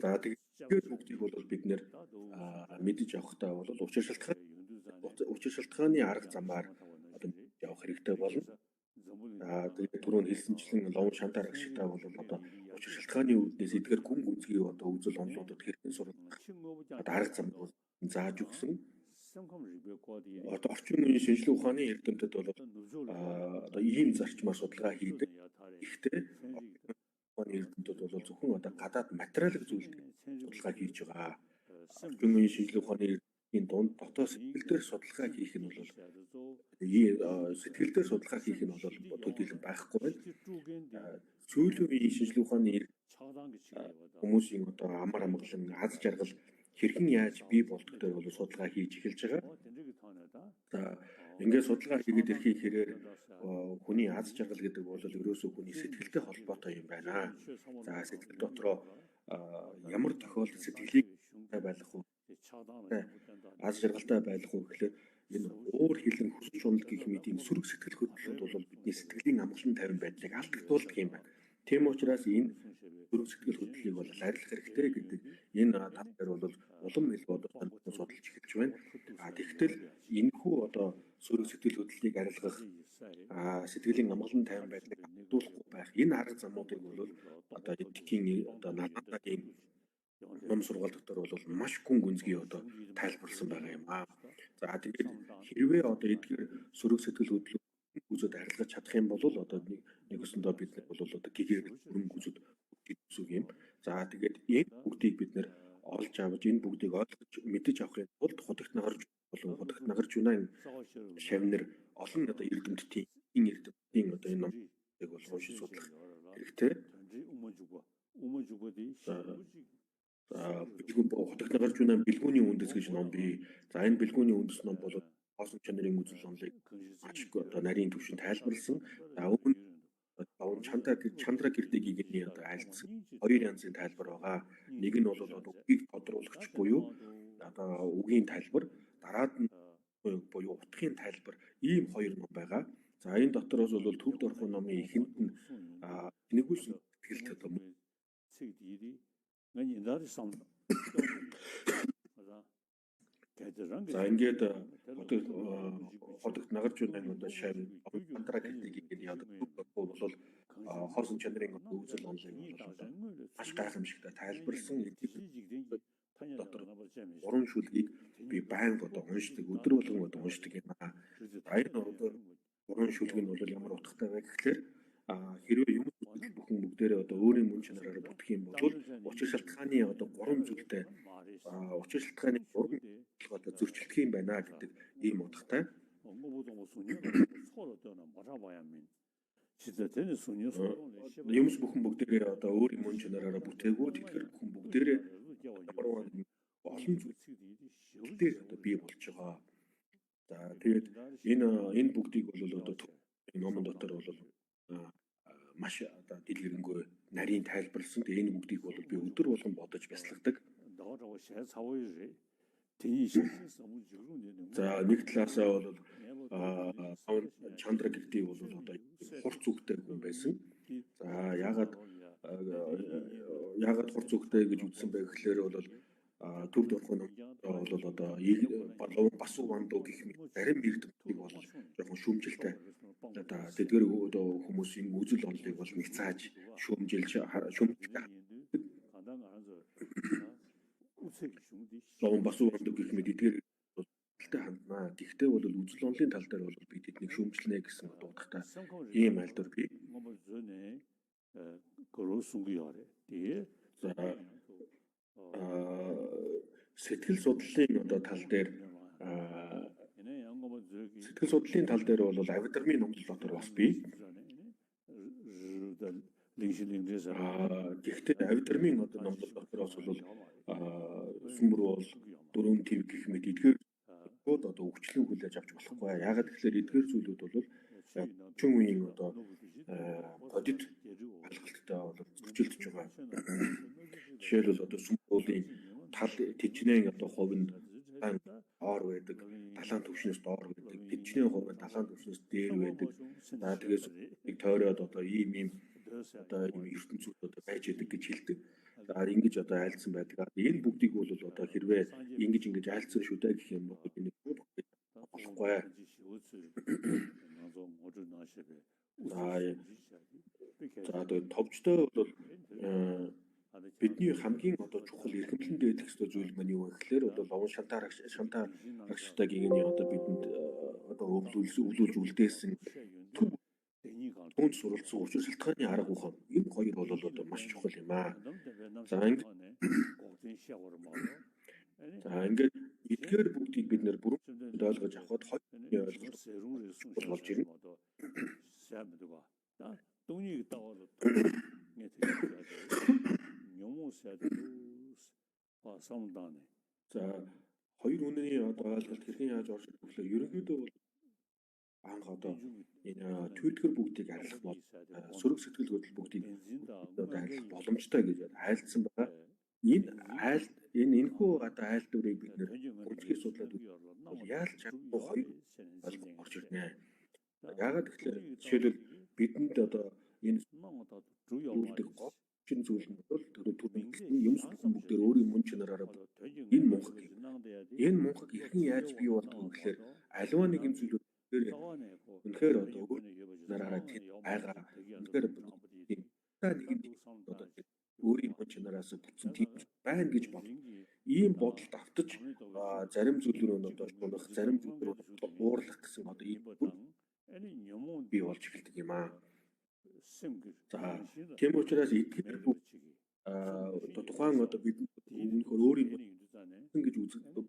[SPEAKER 2] За тэгээд бүгдийг бол бид нэр мэдэж явахдаа бол учир шалтгааны арга замаар одоо явах хэрэгтэй болно. Тэгээд түрүүн хэлсэнчлэн лон шантар агшигтай бол одоо учир шалтгааны үүднээс эдгээр гүн гүнзгий одоо үзэл онолуудад хэрхэн сурах арга зам бол зааж өгсөн. Одоо орчин үеийн шинжилгээ ухааны эрдэмтэд бол одоо ийм зарчмаар судалгаа хийдэг. Гэхдээ ухааны эрдэмтэд бол зөвхөн одоо гадаад материалын зүйлд судалгаа хийж байгаа. Орчин үеийн шинжилгээ ухааны эрдэмтдийн дунд дотоод сэтгэл дээр судалгаа хийх нь бол төдийлөн байхгүй байна. Сүүлийн үеийн шинжилгээ ухааны хүмүүсийн одоо амар амгалан аз жаргал хэрхэн яаж бий болдог дээр бол судалгаа хийж эхэлж байгаа. За ингээд судалгаа хийгээд ирэхийг хэрээр хүний аз жаргал гэдэг бол ерөөсөө хүний сэтгэлтэй холбоотой юм байна. За сэтгэл дотроо ямар тохиолдолд сэтгэлийг байлгах вэ? Аз жаргалтай байлгах вэ гэхээр энэ уур хилэн хүсэж унал гэх мэт энэ сөрөг сэтгэл хөдлөлд бол бидний сэтгэлийн амгалан тайван байдлыг алдагдуулдаг юм байна. Тийм учраас энэ сөрөг сэтгэл хөдлөлийг бол арилгах хэрэгтэй гэдэг энэ тал дээр бол улам илүү одоо судалж эхэлж байна. Тэгтэл энэхүү одоо сөрөг сэтгэл хөдлөлийг арилгах сэтгэлийн амгалан тайван байдлыг алдуулахгүй байх энэ арга замуудыг бол одоо эдгээр одоо Наландагийн ном сургаал дотор бол маш гүн гүнзгий одоо тайлбарласан байгаа юм аа. За тэгээд хэрвээ одоо эдгээр сөрөг сэтгэл хөдлөлийг үзэд арилгаж чадах юм бол одоо нэг өсөндөө бид нар бол одоо гэгэр хөрөнгө үзэд үзүүг юм. За тэгээд энэ бүгдийг бид нар олж авч энэ бүгдийг ойлгож мэдэж авахын тулд худагт нагарч болон худагт нагарч унаа шавнар олон одоо эрдэмтдийн одоо энэ номыг бол уншиж судлах хэрэгтэй. Худагт нагарч унаа бэлгүүний үндэс гэж ном бий. За энэ бэлгүүний үндэс ном бол хоосон чанарын үзэл онолыг маш одоо нарийн түвшинд тайлбарлсан. За өмнө Чандра Гэрдэгийн одоо айлтсан хоёр янзын тайлбар байгаа. Нэг нь бол одоо үгийг тодруулагч буюу одоо үгийн тайлбар, дараад нь буюу утгын тайлбар. Ийм хоёр ном байгаа. За энэ дотроос бол Төвд орхон номын эхэнд нь нэгүүлсэн сэтгэлд одоо за ингээд худагт нагарч унаа одоо шав Чандра Гэрдэгийн одоо бол хоосон чанарын үзэл онолыг маш гайхамшигтай тайлбарлсан. Дотор 3 шүлгийг би байнга одоо уншдаг, өдөр болгон одоо уншдаг юм аа. Энэ одоо 3 шүлэг нь бол ямар утгатай вэ гэхлээр хэрвээ юм бүхэн бүгдээрээ одоо өөрийн мөн чанараараа бүтэх юм бол учир шалтгааны одоо 3 зүйлтэй учир шалтгааны 3 одоо зөрчилдөх юм байна гэдэг ийм утгатай. Юмс бүхэн бүгдээрээ одоо өөрийн мөн чанараараа бүтээгүү тэгэхээр бүхэн бүгдээрээ олон зүйлээр одоо бий болж байгаа. За тэгээд энэ бүгдийг бол одоо номон дотор бол маш одоо дэлгэрэнгүй нарийн тайлбарлсан. Тэгээд энэ бүгдийг бол би өдөр болгон бодож бясалгадаг. За нэг талаасаа бол Чандра Гэрдэ бол одоо хурц үгтэй хүн байсан. За яагаад хурц үгтэй гэж үзсэн бэ гэхлээр бол Төвд орхон бол одоо басуу вандуу гэх мэт зарим эрдэмтдийг бол жоохон шүүмжилтэй одоо тэдгээр хүмүүсийн үзэл онолыг бол нэгцааж шүүмжилж басуу вандуу гэх мэт эдгээр ханднаа. Гэхдээ бол үзэл онолын тал дээр бол бид тэднийг шүүмжлэнэ гэсэн дуудахтай ийм альдвар бий. Сэтгэл судлалын одоо тал дээр бол Авидрамын номлол дотор бас бий. Гэхдээ Авидрамын одоо номлол дотроос бол сүмбэр бол дөрөв төв гэх мэт эдгээр одоо өвчлөн хүлээж авч болохгүй. Яагаад гэхээр эдгээр зүйлүүд бол чүн үеийн одоо бодит алгалттай бол зөрчилдөж байгаа. Жишээлбэл одоо сүмбэрийн тал тэжнээ одоо хувинд доор байдаг, далайн түвшнээс доор байдаг, тэжнээ хувинд далайн түвшнээс дээр байдаг. За тэгээс нэг тойроод одоо ийм одоо ийм ертөнцүүд одоо байж байдаг гэж хэлдэг. За ингэж одоо айлцсан байдаг. Энэ бүгдийг бол одоо хэрвээ ингэж айлцсан шүү дээ гэх юм бол энэ болохгүй. За тэгээд товчтой бол бидний хамгийн одоо чухал эрхэмлэн дээдэх ёстой зүйл маань юу вэ гэхээр одоо ловон шантарагчдагийн одоо бидэнд одоо өвлүүлж үлдээсэн түүнд суралцсан учир шалтгааны арга ухаан энэ хоёр бол одоо маш чухал юм аа. За ингээд эдгээр бүгдийг бид нэр бүрэн ойлгож авахд хоёрын ойлголт болж ирнэ. За хоёр үнэний одоо ойлголт хэрхэн яаж орших вэ гэхээр ерөнхийдөө бол анх одоо энэ түйтгэр бүгдийг арилгах бол сөрөг сэтгэл хөдлөл бүгдийг одоо арилгах боломжтой гэж айлдсан байгаа. энэхүү одоо айл дүрийг бид нэр үнцгий судлаад бол яаж чадахгүй хоёр ойлгох орж ирнэ. Яагаад гэвэл жишээлбэл бидэнд одоо энэ зүйлдэг гол чин зүйл нь бол түрүүн юмс бүгдээр өөрийн мөн чанараараа энэ мунхаг ихэнх яаж бий болдог вэ гэхээр аливаа нэгэн зүйлүүд үнэхээр одоо нараараа айгаа үнэхээр нэгэн одоо өөрийн мөн чанараас бүтсэн тийм байна гэж бодно. Ийм бодолд автаж зарим зүйлрүү одоо шунах, зарим зүйлрүү уурлах гэсэн одоо ийм бий болж эхэлдэг юм аа. За тийм учраас эдгээр одоо тухайн одоо бид өнөхөр өөрийн гэж үзэгдэж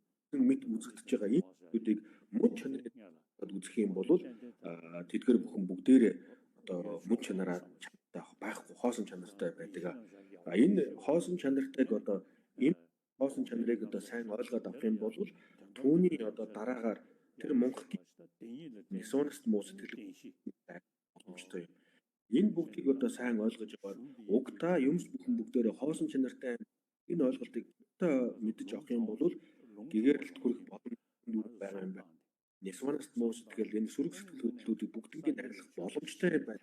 [SPEAKER 2] мэд үзэгдэж байгаа энэ зүйлийг мөн чанарыг үзэх юм бол тэдгээр бүхэн бүгдээрээ одоо мөн чанараа байхгүй хоосон чанартай байдаг. Энэ хоосон чанартайг одоо энэ хоосон чанарыг одоо сайн ойлгоод авах юм бол түүний одоо дараагаар тэр мунхгийн несоност муу сэтгэл боломжтой. Энэ бүгдийг одоо сайн ойлгож аваад угтаа юмс бүхэн бүгдээрээ хоосон чанартай энэ ойлголтыг мэдэж авах юм бол гэгээрэлт хүрэх боломж байгаа юм байна. Несоност муу сэтгэл энэ сөрөг сэтгэл хөдлөлүүдийг бүгдийг арилгах боломжтой байх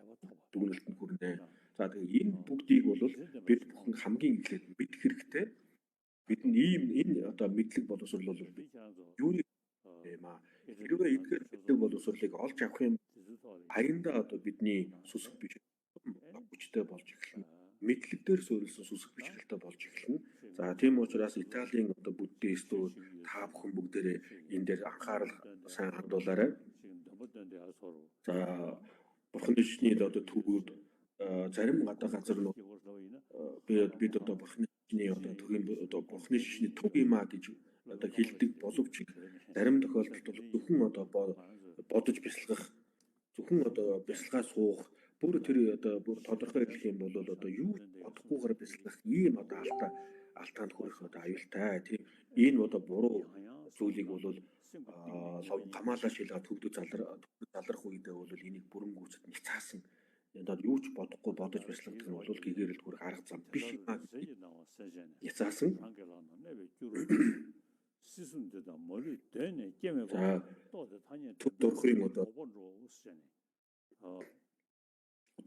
[SPEAKER 2] дүгнэлтэнд хүрнэ. За тэгээ энэ бүгдийг бол бид бүхэн хамгийн эхлээд мэдэх хэрэгтэй. Бид энэ одоо мэдлэг боловсрол бол юу юм аа. Хэрвээ эдгээр мэдлэг боловсролыг олж авах юм аяндаа одоо бидний сүсэг биш хүчтэй болж эхэлнэ. Мэдлэг дээр суурилсан сүсэг бичгэлтэй болж эхэлнэ. За тийм учраас Италийн одоо буддистууд та бүхэн бүгдээрээ энэ дээр анхаарал сайн хандуулаарай. За бурхны шишний одоо төвүүд зарим гадаа газар нь бид одоо бурхны шишний одоо төвийн одоо бурхны шишний төв юм а гэж одоо хэлдэг боловч зарим тохиолдолд бол зөвхөн одоо бодож бясалгах зөвхөн одоо бясалгаа суух бүр тэр одоо бүр тодорхой хэлэх юм бол одоо юу бодохгүйгээр бясалгах ийм одоо алтаанд хүрэх одоо аюултай. Тийм энэ одоо буруу зүйлийг бол гамаалаа шилгээ төвдөд залрах үедээ бол энийг бүрэн гүйцэд няцаасан одоо юу ч бодохгүй бодож бясалгадаг нь бол гэгээрэлд хүрэх арга зам биш юм аа няцаасан.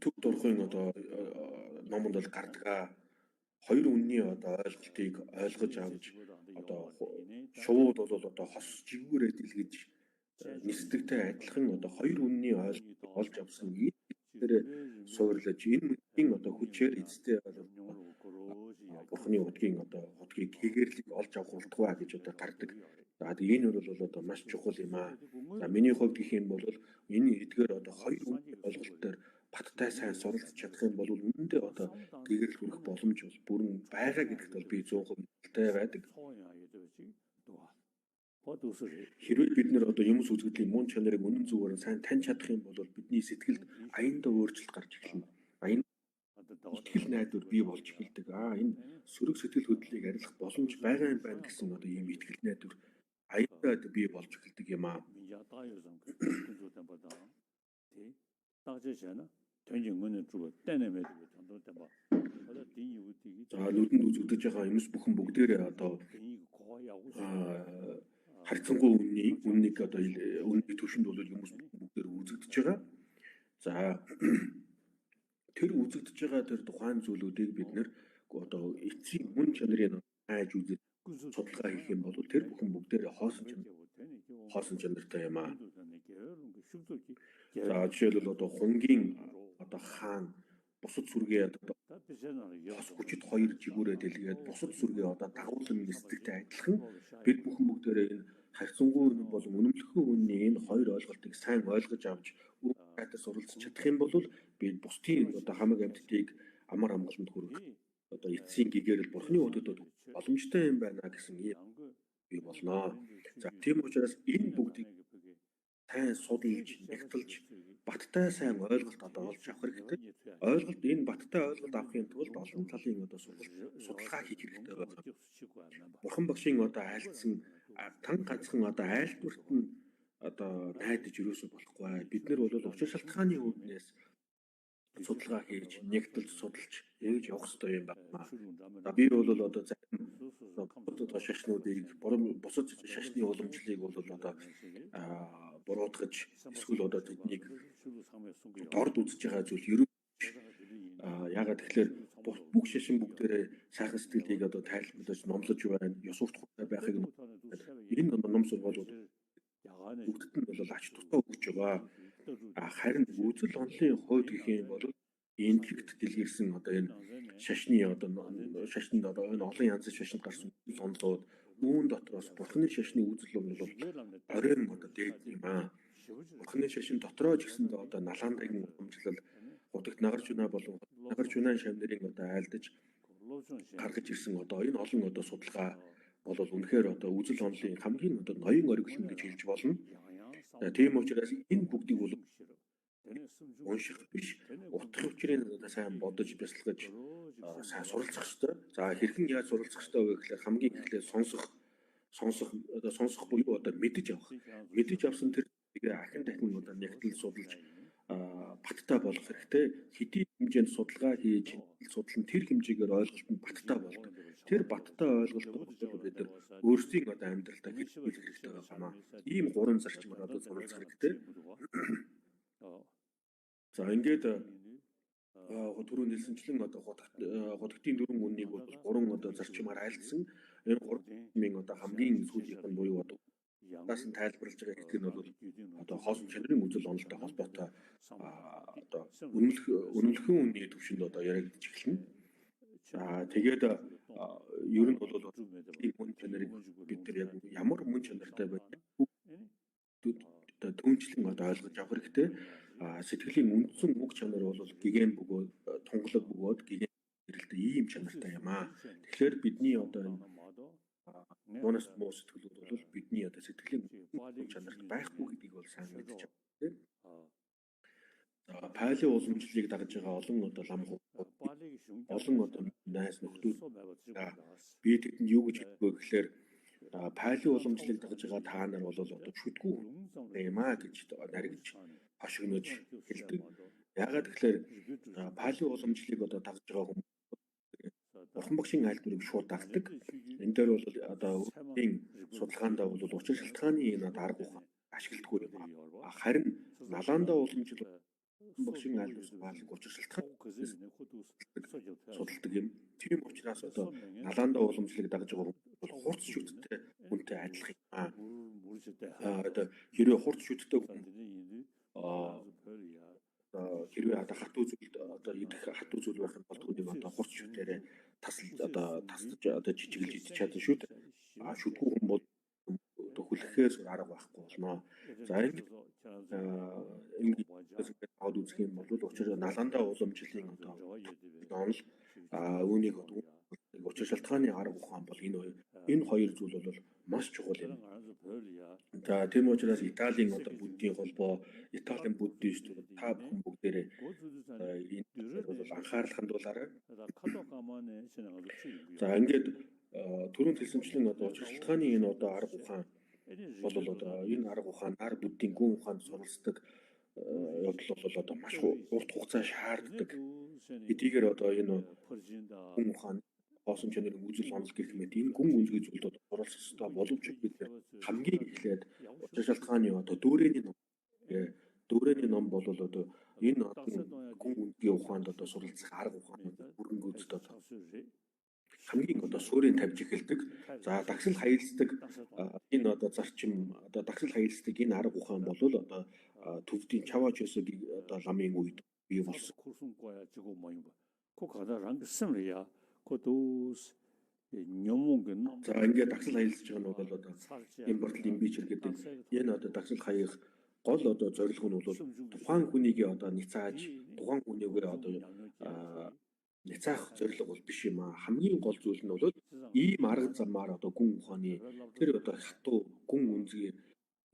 [SPEAKER 2] Төв дурхын одоо номонд бол гардаг. Хоёр үнний одоо ойлголтыг ойлгож авч одоо шууд бол одоо хос жигүүрээ дэлгэж нисдэгтэй адилхан одоо хоёр үнний ойлголтыг олж авсан дээр суурлаж энэ мэдийн одоо хүчээр эцтэй бурхны удгийн одоо хутгийг гэгэрлийг олж авах болтугай гэж одоо гардаг. За энэ бол одоо маш чухал юм аа. За миний хувьд гэх юм бол энэ эдгээр одоо хоёр үнний ойлголт дээр баттай сайн суралцж чадах юм бол үнэндээ одоо гэгэрэл хүрэх боломж бол бүрэн байгаа гэдэгт бол би 100% итгэлтэй байдаг. Хэрвээ бид нэр одоо юмс үзэгдлийн мөн чанарыг үнэн зөвөөр сайн таньж чадах юм бол бидний сэтгэлд аяндаа өөрчлөлт гарч эхэлнэ. Итгэл найдвар бий болж эхэлдэг. Энэ сөрөг сэтгэл хөдлөлийг арилгах боломж байгаа юм байна гэсэн одоо ийм итгэл найдвар аяндаа бий болж эхэлдэг юм аа. За нүдэнд үзэгдэж байгаа юмс бүхэн бүгдээрээ одоо харьцангуй үннийг одоо үнний түвшинд бол юмс бүгдээр үзэгдэж байгаа. За тэр үзэгдэж байгаа тэр тухайн зүйлүүдийг бид нэр одоо эцсийн мөн чанарын хайж үзэж судалгаа хийх юм бол тэр бүхэн бүгдээрээ хоосон чанартай юм аа. За жишээлбэл одоо хунгийн одоо хаан бусад сүргээ одоо бас хүчит хоёр жигүүрээ дэлгээд бусад сүргээ одоо дагуулan нисдэгтэй адилхан бид бүхэн бүгдээрээ энэ харьцангуй үнэн болон үнэмлэхүй үнний энэ хоёр ойлголтыг сайн ойлгож авч үргэлжлээд суралцж чадах юм бол бид бусдын одоо хамаг амьтдыг амар амгаланд хүргэх одоо эцсийн гэгээрэл бурхны өдөртөд боломжтой юм байна гэсэн бий болно. За тийм учраас энэ бүгдийг сайн судалж, нягтлж, баттай сайн ойлголт одоо олж авах хэрэгтэй. Энэ баттай ойлголт авахын тулд олон талын одоо судалгаа хийх хэрэгтэй байна. Бурхан багшийн одоо айлтсан тан ганцхан одоо айлтварт нь одоо найдаж юусоо болохгүй. Бид нар бол учир шалтгааны үүднээс судалгаа хийж нэгдэлж судалж ээж явах хэрэгтэй юм байна. За би бол одоо зарим одоо шашнуудыг бусад шашны уламжлалыг бол одоо буруутгаж эсвэл одоо тэднийг дорд үзэж байгаа зүйл ерөө ягаад тэгэхээр бүх шашин бүгдээрээ сайхан сэтгэлийг одоо тайлбарлаж номлож байна. Ёс суртахуйтай байхыг энэ ном сургуулиуд бүгдд нь бол ач тустай өгч байгаа. Харин үзэл онолын хувьд гэх юм бол энтгэгт дэлгэрсэн одоо энэ шашны одоо шашинд одоо энэ олон янзын шашинд гарсан онолууд үүн дотроос бурхны шашны үзэл бол оройн одоо дээд юм аа. Бурхны шашин дотроо ч гэсэндээ одоо налаандагийн уламжлал хутагт нагарч байна болон нагарч байна шавнырын одоо айлдаж гаргаж ирсэн одоо энэ олон одоо судалгаа бол үнэхээр одоо үзэл онолын хамгийн одоо ноён ориглон гэж хэлж болно. Тийм учраас энэ бүгдийг бол унших биш утгын учрыг сайн бодож бясалгаж сайн суралцах хэрэгтэй. За хэрхэн яаж суралцах хэрэгтэй вэ гэхээр хамгийн эхлээд сонсох буюу одоо мэдэж авах. Мэдэж авсан тэр ахин дахин одоо нэгтэл судалж баттай болох хэрэгтэй. Хэдийн хэмжээнд судалгаа хийж судлан тэр хэмжээгээр ойлголтод баттай болдог. Тэр баттай ойлголтод бид нар өөрсдийн одоо амьдралдаа хэлэх хэрэгтэй байна. Ийм гурван зарчмаар одоо суралцах хэрэгтэй. За ингээд түрүү нэлсэнчлэн одоо хутагтын дөрвөн үннийг бол гурван одоо зарчмаар айлдсан. Энэ гурван одоо хамгийн сүүлийнх нь буюу одоо даасан тайлбарлаж байгаа хэсэг нь бол одоо хоосон чанарын үзэл онолтой холбоотой одоо үнэлэхэн үнний төвшөнд одоо яригдж эхэлнэ. Тэгээд ер нь бол энэ мөн чанарыг бид нар яг ямар мөн чанартай байх төвчлэн одоо ойлгож авах хэрэгтэй. Сэтгэлийн үндсэн уг чанар бол гэгэн бөгөөд тунгалаг бөгөөд гэгэн хэрэлтэй ийм чанартай юм аа. Тэгэхээр бидний одоо Монос мос сэтгэлүүд бол бидний одоо сэтгэлийн чанарт байхгүй гэдгийг бол сайн мэдж байна. Пайлын уламжлалыг дагаж байгаа олон одоо лам олон одоо найз нөхдүүд би тэдэнд юу гэж хэлдэг вэ гэхээр пайлын уламжлалыг дагаж байгаа та нар бол одоо шүтгүү юм аа гэж наригж хошигнож хэлдэг. Яагаад тэгэхээр пайлын уламжлалыг одоо дагаж байгаа хүмүүс Бурхан багшийн айлдварыг шууд дагдаг. Энэ дээр бол одоо өөрийн судалгаандаа бол учир шалтгааны энэ арга ухаан ашигладаггүй юм. Харин налаандаа уламжлал багшийн айлдварыг учир шалтгаан судалдаг юм. Тийм учраас одоо налаандаа уламжлалыг дагаж байгаа хүмүүс бол хурц шүттэй хүнтэй адилхан юм. Одоо хэрвээ хурц шүттэй хүн хэрвээ одоо хатуу зүйл одоо идэх хатуу зүйл байх юм бол түүнийг одоо хурц шүтээрээ тасалж одоо жижиглж идэж чадсан шүү дээ. Шүтгүү хүн бол одоо хүлэхээр арга байхгүй болно. За ингээд аваад үзэх юм бол учир налаандаа уламжлалын одоо онол үүнийг учир шалтгааны арга ухаан бол энэ хоёр зүйл бол маш чухал юм. За тийм учраас Италийн одоо буддийн холбоо, Италийн буддист та бүхэн бүгдээрээ энэ бол анхаарал хандуулаарай. За ингээд түрүүнд хэлсэнчлэн одоо учир шалтгааны энэ одоо арга ухаан бол одоо энэ арга ухаанаар буддийн гүн ухаанд суралцдаг явдал бол одоо маш урт хугацаа шаарддаг. Эдгээр одоо энэ гүн ухаан хоосон чанарын үзэл онол гэх мэт энэ гүн үнзгүй зүйлүүд суралцах хэрэгтэй боловч бид хамгийн эхлээд учир шалтгааны одоо дүүрэний ном бол одоо энэ гүн үнзгүй ухаанд одоо суралцах арга ухаанууд бүрэнгүйцэд одоо хамгийн одоо суурийг тавьж эхэлдэг. За дагсал хаялцдаг энэ одоо зарчим одоо дагсал хаялцдаг энэ арга ухаан бол одоо төвдийн Чавачосогийн одоо ламын үед бий болсон. За ингээд дагсал хаялцж байгаа нь бол одоо импортлын имбичер гэдэг энэ одоо дагсал хаях гол одоо зорилго нь бол тухайн хүнийг одоо ницааж тухайн хүнийгээ одоо ницаах зорилго бол биш юм аа. Хамгийн гол зүйл нь бол ийм арга замаар одоо гүн ухааны тэр одоо хатуу гүн үнзгийн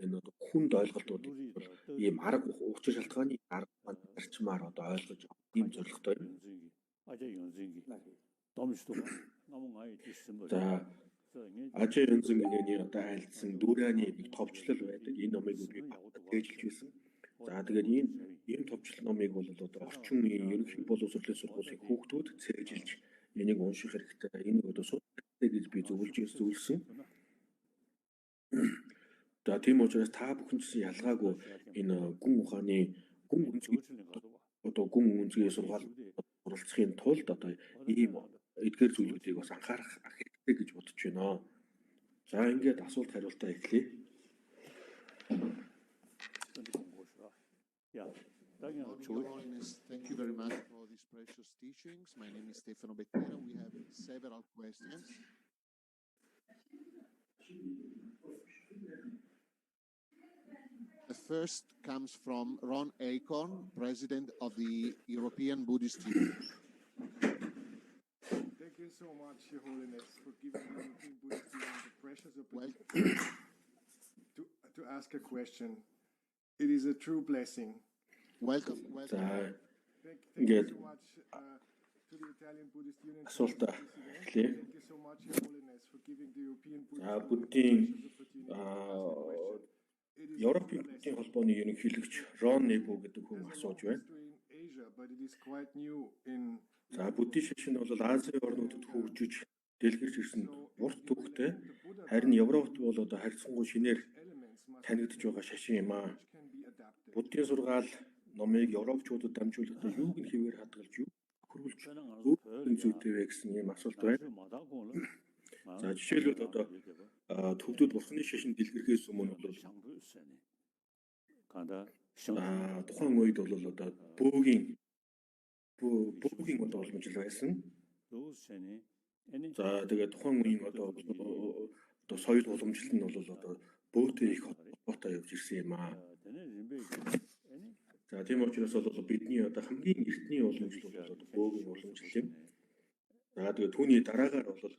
[SPEAKER 2] энэ одоо хүнд ойлголтуудыг бол ийм арга учир шалтгааны арга зарчмаар одоо ойлгож ийм зорилготой юм. За Ажээ Янзэнгийн одоо айлдсан дүүрэний нэг товчлол байдаг. Энэ номыг би дэжилж байсан. За тэгээд ийм товчлол номыг бол одоо орчин үеийн ерөнхий боловсролын сургуулийн хүүхдүүд цээжилж энийг унших хэрэгтэй. Энийг одоо судлах хэрэгтэй гэж би зөвлөсөн. За тийм учраас та бүхэн ч ялгаагүй энэ гүн ухааны гүн үнцгийн сургаал оролцохын тулд одоо ийм эдгээр зүйлүүдийг бас анхаарах хэрэгтэй гэж бодож байна. За ингээд асуулт хариултаа эхлэе.
[SPEAKER 5] Thank you very much for these precious teachings. My name is Stefano Bettera. We have several questions. The first comes from Ron Acorn, President of the European Buddhist Union.
[SPEAKER 6] Thank you so much, Your Holiness, for giving the European Buddhist Union the precious opportunity to ask a question. It is a true blessing.
[SPEAKER 5] Welcome.
[SPEAKER 6] Thank you so much to the Italian Buddhist Union. Thank you so much, Your Holiness, for giving the European Buddhist Union the opportunity.
[SPEAKER 2] Европын Буддийн холбооны ерөнхийлөгч Рон Небо гэдэг хүн асууж байна. За буддийн шашин бол Азийн орнуудад хөгжиж дэлгэрч ирсэн урт түүхтэй. Харин Европт бол одоо харьцангуй шинээр танигдж байгаа шашин юм аа. Буддийн сургаал номыг европчуудад дамжуулахдаа юуг нь хэвээр хадгалж юу хөрвүүлж өөрийн зүйтэй вэ гэсэн ийм асуулт байна. За жишээлбэл одоо төвдөд бурхны шашин дэлгэрхээс өмнө бол тухайн үед бол одоо бөөгийн одоо олмжил байсан. За тэгээд тухайн үеийн одоо соёл уламжлалт нь бол одоо бөөтэй их холбоотой явж ирсэн юм аа. За тийм учраас бол бидний одоо хамгийн эртний уламжлал бол одоо бөөгийн уламжлал юм. За тэгээд түүний дараагаар бол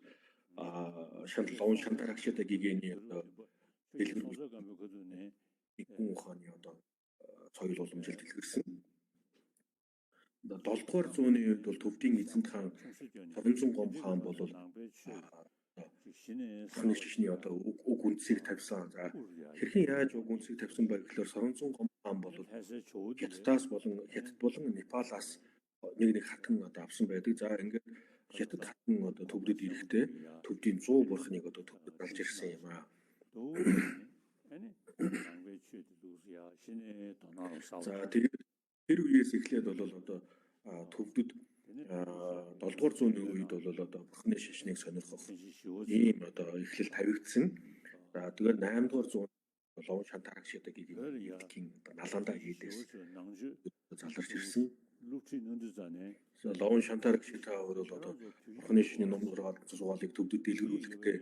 [SPEAKER 2] лон шантарагчтай гигэний одоо гүн ухааны одоо соёл уламжлалт дэлгэрсэн. 7-р зууны үед бол Төвдийн эзэнт хаан Соронзон гом хаан бол бурхны шашны одоо уг үндсийг тавьсан. За хэрхэн яаж уг үндсийг тавьсан бэ гэхээр Соронзон гом хаан бол Хятадаас Хятад болон Непалаас нэг хатан одоо авсан байдаг. За ингээд Хятад хатан одоо төвдөд ирэхдээ Төвдийн 100 бурхныг одоо төвдөд алж ирсэн юм аа. За тэгээд тэр үеэс эхлээд бол одоо төвдөд 7-р зууны үед бол одоо бурхны шашныг сонирхох ийм одоо эхлэл тавигдсан. За тэгээд 8-р зуунд лон шантарагчтай гигийн наланда хийдээс заларч ирсэн. Лон шантарагчтай бол одоо бурхны шашны ном сургаалыг төвдөд дэлгэрүүлэхдээ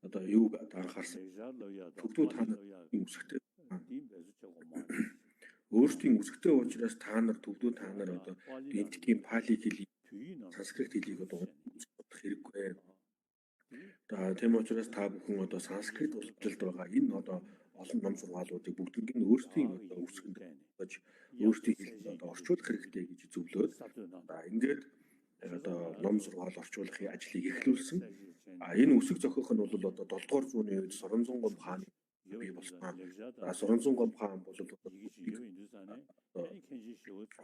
[SPEAKER 2] одоо юуг анхаарсан. Төвдүүд та нарын үсгтэй өөрсдийн үсгтэй учраас та нар төвдүүд та нар одоо эдгээр пали хэлийг санскрит хэлийг одоо унших хэрэггүй. Тийм учраас та бүхэн одоо санскрит уламжлалт байгаа энэ одоо олон ном сургаалуудыг бүгднийг нь өөрсдийн одоо үсгэнд байж өөрсдийн хэлд одоо орчуулах хэрэгтэй гэж зөвлөөд ингээд одоо ном сургаал орчуулахын ажлыг эхлүүлсэн. Энэ үсэг зохиох нь бол одоо 7-р зууны үед Соронзон гом хааны бий болсон. Соронзон гом хаан бол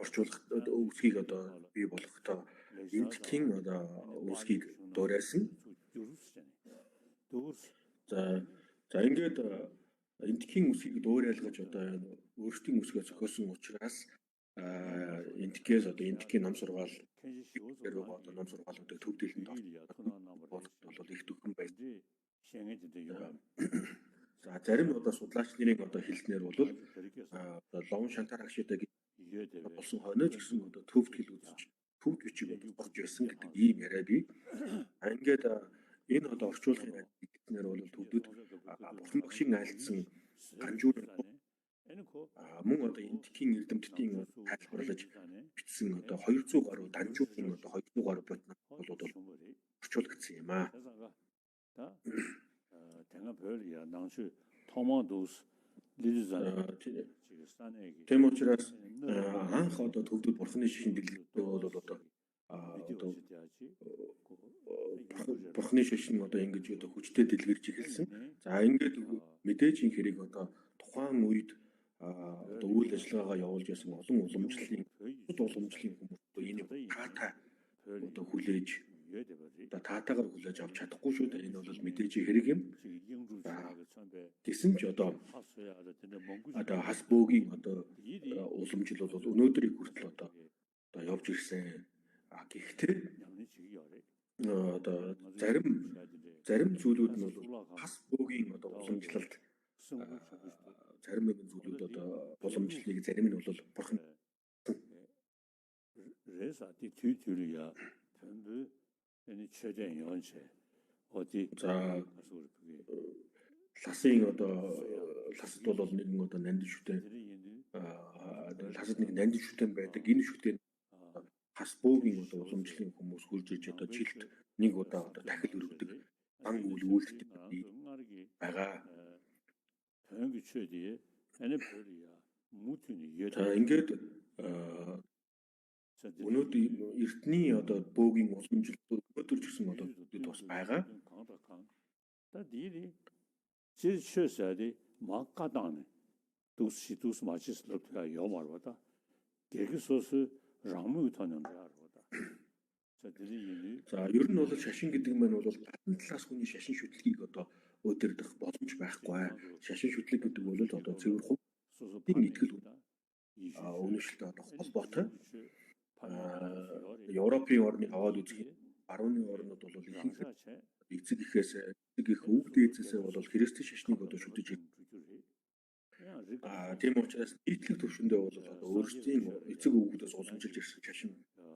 [SPEAKER 2] орчуулах үсгийг одоо бий болгохдоо эндхийн одоо үсгийг дуурайсан. За ингээд эндхийн үсгийг дуурайлгаж одоо өөрсдийн үсгээ зохиосон учраас эндхээс одоо эндхийн ном сургаал одоо ном сургаалуудыг төвдөлтөнд бол их төвхөн байсан. За зарим одоо судлаач нарын одоо хэлснээр бол лон шантарагчтай болсон хойноос гэсэн одоо төвд хэл үзэж төвд бичиг бодож байсан гэдэг ийм яриа бий. Ингээд энэ одоо орчуулгын хэлснээр бол төвдөд бурхан багшийн айлдсан ганжуур мөн одоо эндхийн эрдэмтдийн тайлбарлаж бичсэн одоо 200 гаруй данжуугийн одоо 200 гаруй ботнод бол орчуулагдсан юм аа. Тийм учраас анх одоо төвдөд бурхны шашин дэлгэрдэг бол одоо бурхны шашин одоо ингэж одоо хүчтэй дэлгэрж эхэлсэн. За ингээд мэдээж энэ хэрэг одоо тухайн үед одоо үйл ажиллагаагаа явуулж байсан олон уламжлалын хүмүүс энийг таатай одоо хүлээж одоо таатайгаар хүлээж авч чадахгүй шүү дээ. Энэ бол мэдээж хэрэг юм. Гэсэн ч одоо Хасбогийн одоо уламжлал бол өнөөдрийг хүртэл одоо явж ирсэн. Гэхдээ одоо зарим зүйлүүд нь бол Хасбогийн одоо уламжлалд зарим нэгэн зүйлүүд одоо боломжлыг зарим нь бол бурхан
[SPEAKER 4] 그래서 이 뒤뒤로야 전부 энэ 최대 연세 어디
[SPEAKER 2] за ласын одоо ласд бол нэгэн одоо нандин шүтэн ласд нэг нандин шүтэн байдаг. Энэ шүтэн Хасбогийн одоо уламжлалын хүмүүс хурж иж одоо жилд нэг удаа одоо дахил өргөдөг ан үйл үйлдэлтэй байгаа.
[SPEAKER 4] 당연히 최대에 얘네 별이야 무튼이
[SPEAKER 2] ингээд өнөөдөр эртний одоо бөөгийн уламжлал өнөөдөр ч гэсэн одоо бас байгаа.
[SPEAKER 4] та дири 질 쉬어야지 막가다네 두스 마치스럽가 요말보다 개그소스 랑무 타는데 알보다 자 디리
[SPEAKER 2] за ер нь бол шашин гэдэг нь бол гадна талаас хүний шашин шүтлгийг одоо өдөрдөх боломж байхгүй. Шашин шүтлэг гэдэг бол одоо цэвэр хувийн итгэл үнэшлэлтэй одоо холбоотой. Европын орныг аваад үзэх барууны орнууд бол ихэнх эцэг ихээс эцэг их өвөг дээдсээс бол христийн шашныг одоо шүтэж тийм учраас нийтлэг төвшөндөө бол одоо өөрсдийн эцэг өвгдөөс уламжилж ирсэн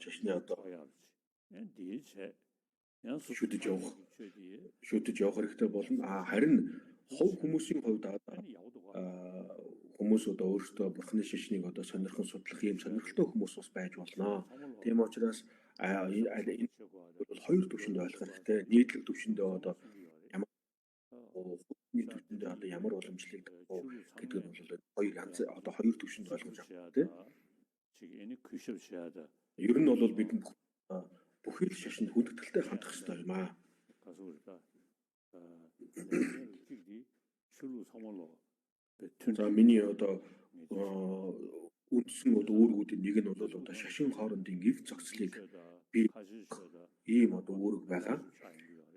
[SPEAKER 2] шашны одоо шүтэж явах хэрэгтэй болно. Харин хувь хүмүүсийн хувьд хүмүүс одоо өөрсдөө бурхны шашныг одоо сонирхон судлах юм сонирхолтой хүмүүс бас байж болно. Тийм учраас энэ бол хоёр төвшөнд ойлгох хэрэгтэй. Нийтлэг төвшөндөө одоо ямар хувийн төвшөндөө одоо ямар уламжлалыг гэдэг нь бол хоёр янз одоо хоёр төвшөнд ойлгож авах тийм. Ер нь бол бид бүхэл шашинд хүндэтгэлтэй хандах хэрэгтэй юм аа. За миний одоо үндсэн бол үүргүүдийн нэг нь бол одоо шашин хоорондын эв зохицлыг бий ийм одоо үүрэг байгаа.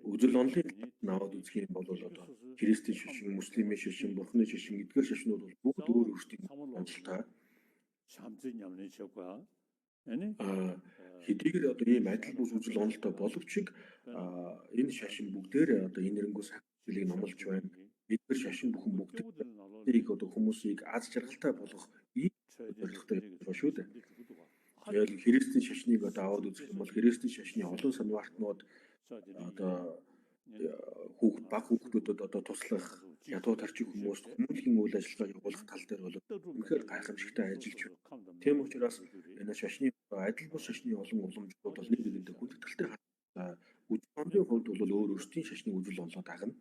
[SPEAKER 2] Үзэл онолыг наваад үзэх юм бол одоо христийн шашин, муслимын шашин, бурхны шашин эдгээр шашнууд бол бүгд өөр өөрсдийн онцлогтой. Хэдийгээр одоо ийм адил бус үзэл онолтой боловч энэ шашин бүгдээр одоо энэ нэрэнгүү сахилыг номлож байна. Эдгээр шашин бүхэн бүгдийг одоо хүмүүсийг аз жаргалтай болгох ийм зорилготой байна шүү дээ. Тэгэл христийн шашныг одоо аваад үзэх юм бол христийн шашны олон санваартнууд одоо баг хүүхдүүдэд одоо туслах ядуу тарчин хүмүүст хүмүүнлэгийн үйл ажиллагаа явуулах тал дээр бол үнэхээр гайхамшигтай ажиллаж байна. Тийм учраас энэ шашны адил бус шашны олон уламжлалууд бол нэг нэгэндээ хүндэтгэлтэй үзэл онолын хувьд бол өөр өөрсдийн шашны үзэл онолоо дагна.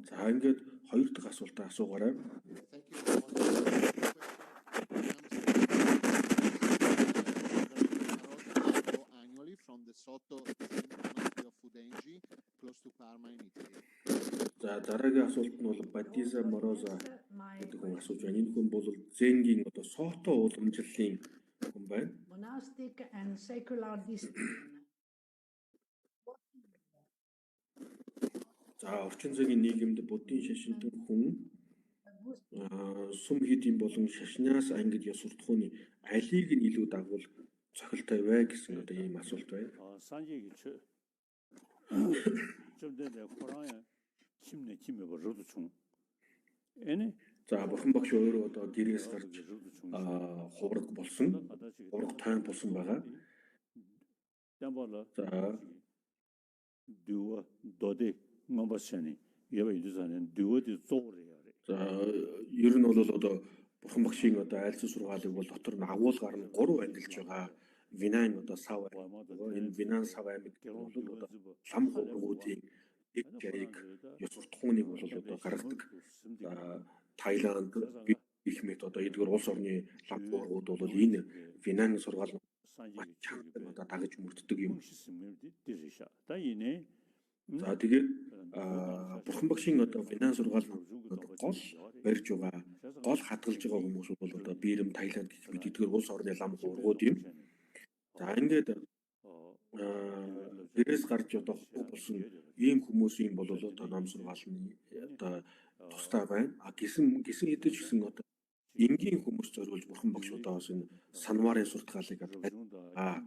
[SPEAKER 2] За ингээд хоёр дахь асуултаа асуугаарай. За дараагийн асуулт нь бол Бадиза Мороза гэдэг хүн асууж байна. Энэ хүн бол Зенгийн одоо Сото уламжлалын хүн байна.
[SPEAKER 7] Monastic and secular discipline.
[SPEAKER 2] За орчин цагийн нийгэмд буддийн шашинтай хүн сүм хийдийн болон шашнаас ангид ёс суртахууны алийг нь илүү дагвал цохилтой вэ гэсэн одоо ийм асуулт байна. За бурхан багш өөрөө одоо гэрээс гарч хувраг болсон, ураг тойн болсон байгаа. За
[SPEAKER 4] дүү доди мабашани ява идүсанэн дүүди зууряа.
[SPEAKER 2] За ер нь бол одоо бурхан багшийн одоо айлцсан сургаалыг бол дотор нь агуулгаар нь 3 ангилж байгаа. Винан одоо сав энэ Винан сав аймаг бол одоо лам хуврагуудын дэг жарыг ёс суртахууныг бол одоо гаргадаг. Тайланд их мэт одоо эдгээр улс орны лам хуврагууд бол энэ Винан сургаал одоо дагаж мөрддөг юм. За тэгээд бурхан багшийн одоо финанс сургаал гол барьж байгаа, гол хадгалж байгаа хүмүүс бол одоо Бирм, Таиланд гэх мэт эдгээр улс орны лам ургууд юм. За ингээд гэрээс гарч одоо болсон ийм хүмүүсийн бол одоо нам сургаалны одоо тустай байна. Гисэн хэдэж гисэн одоо энгийн хүмүүс зориулж бурхан багшуудаа бас энэ санварын суртахаалыг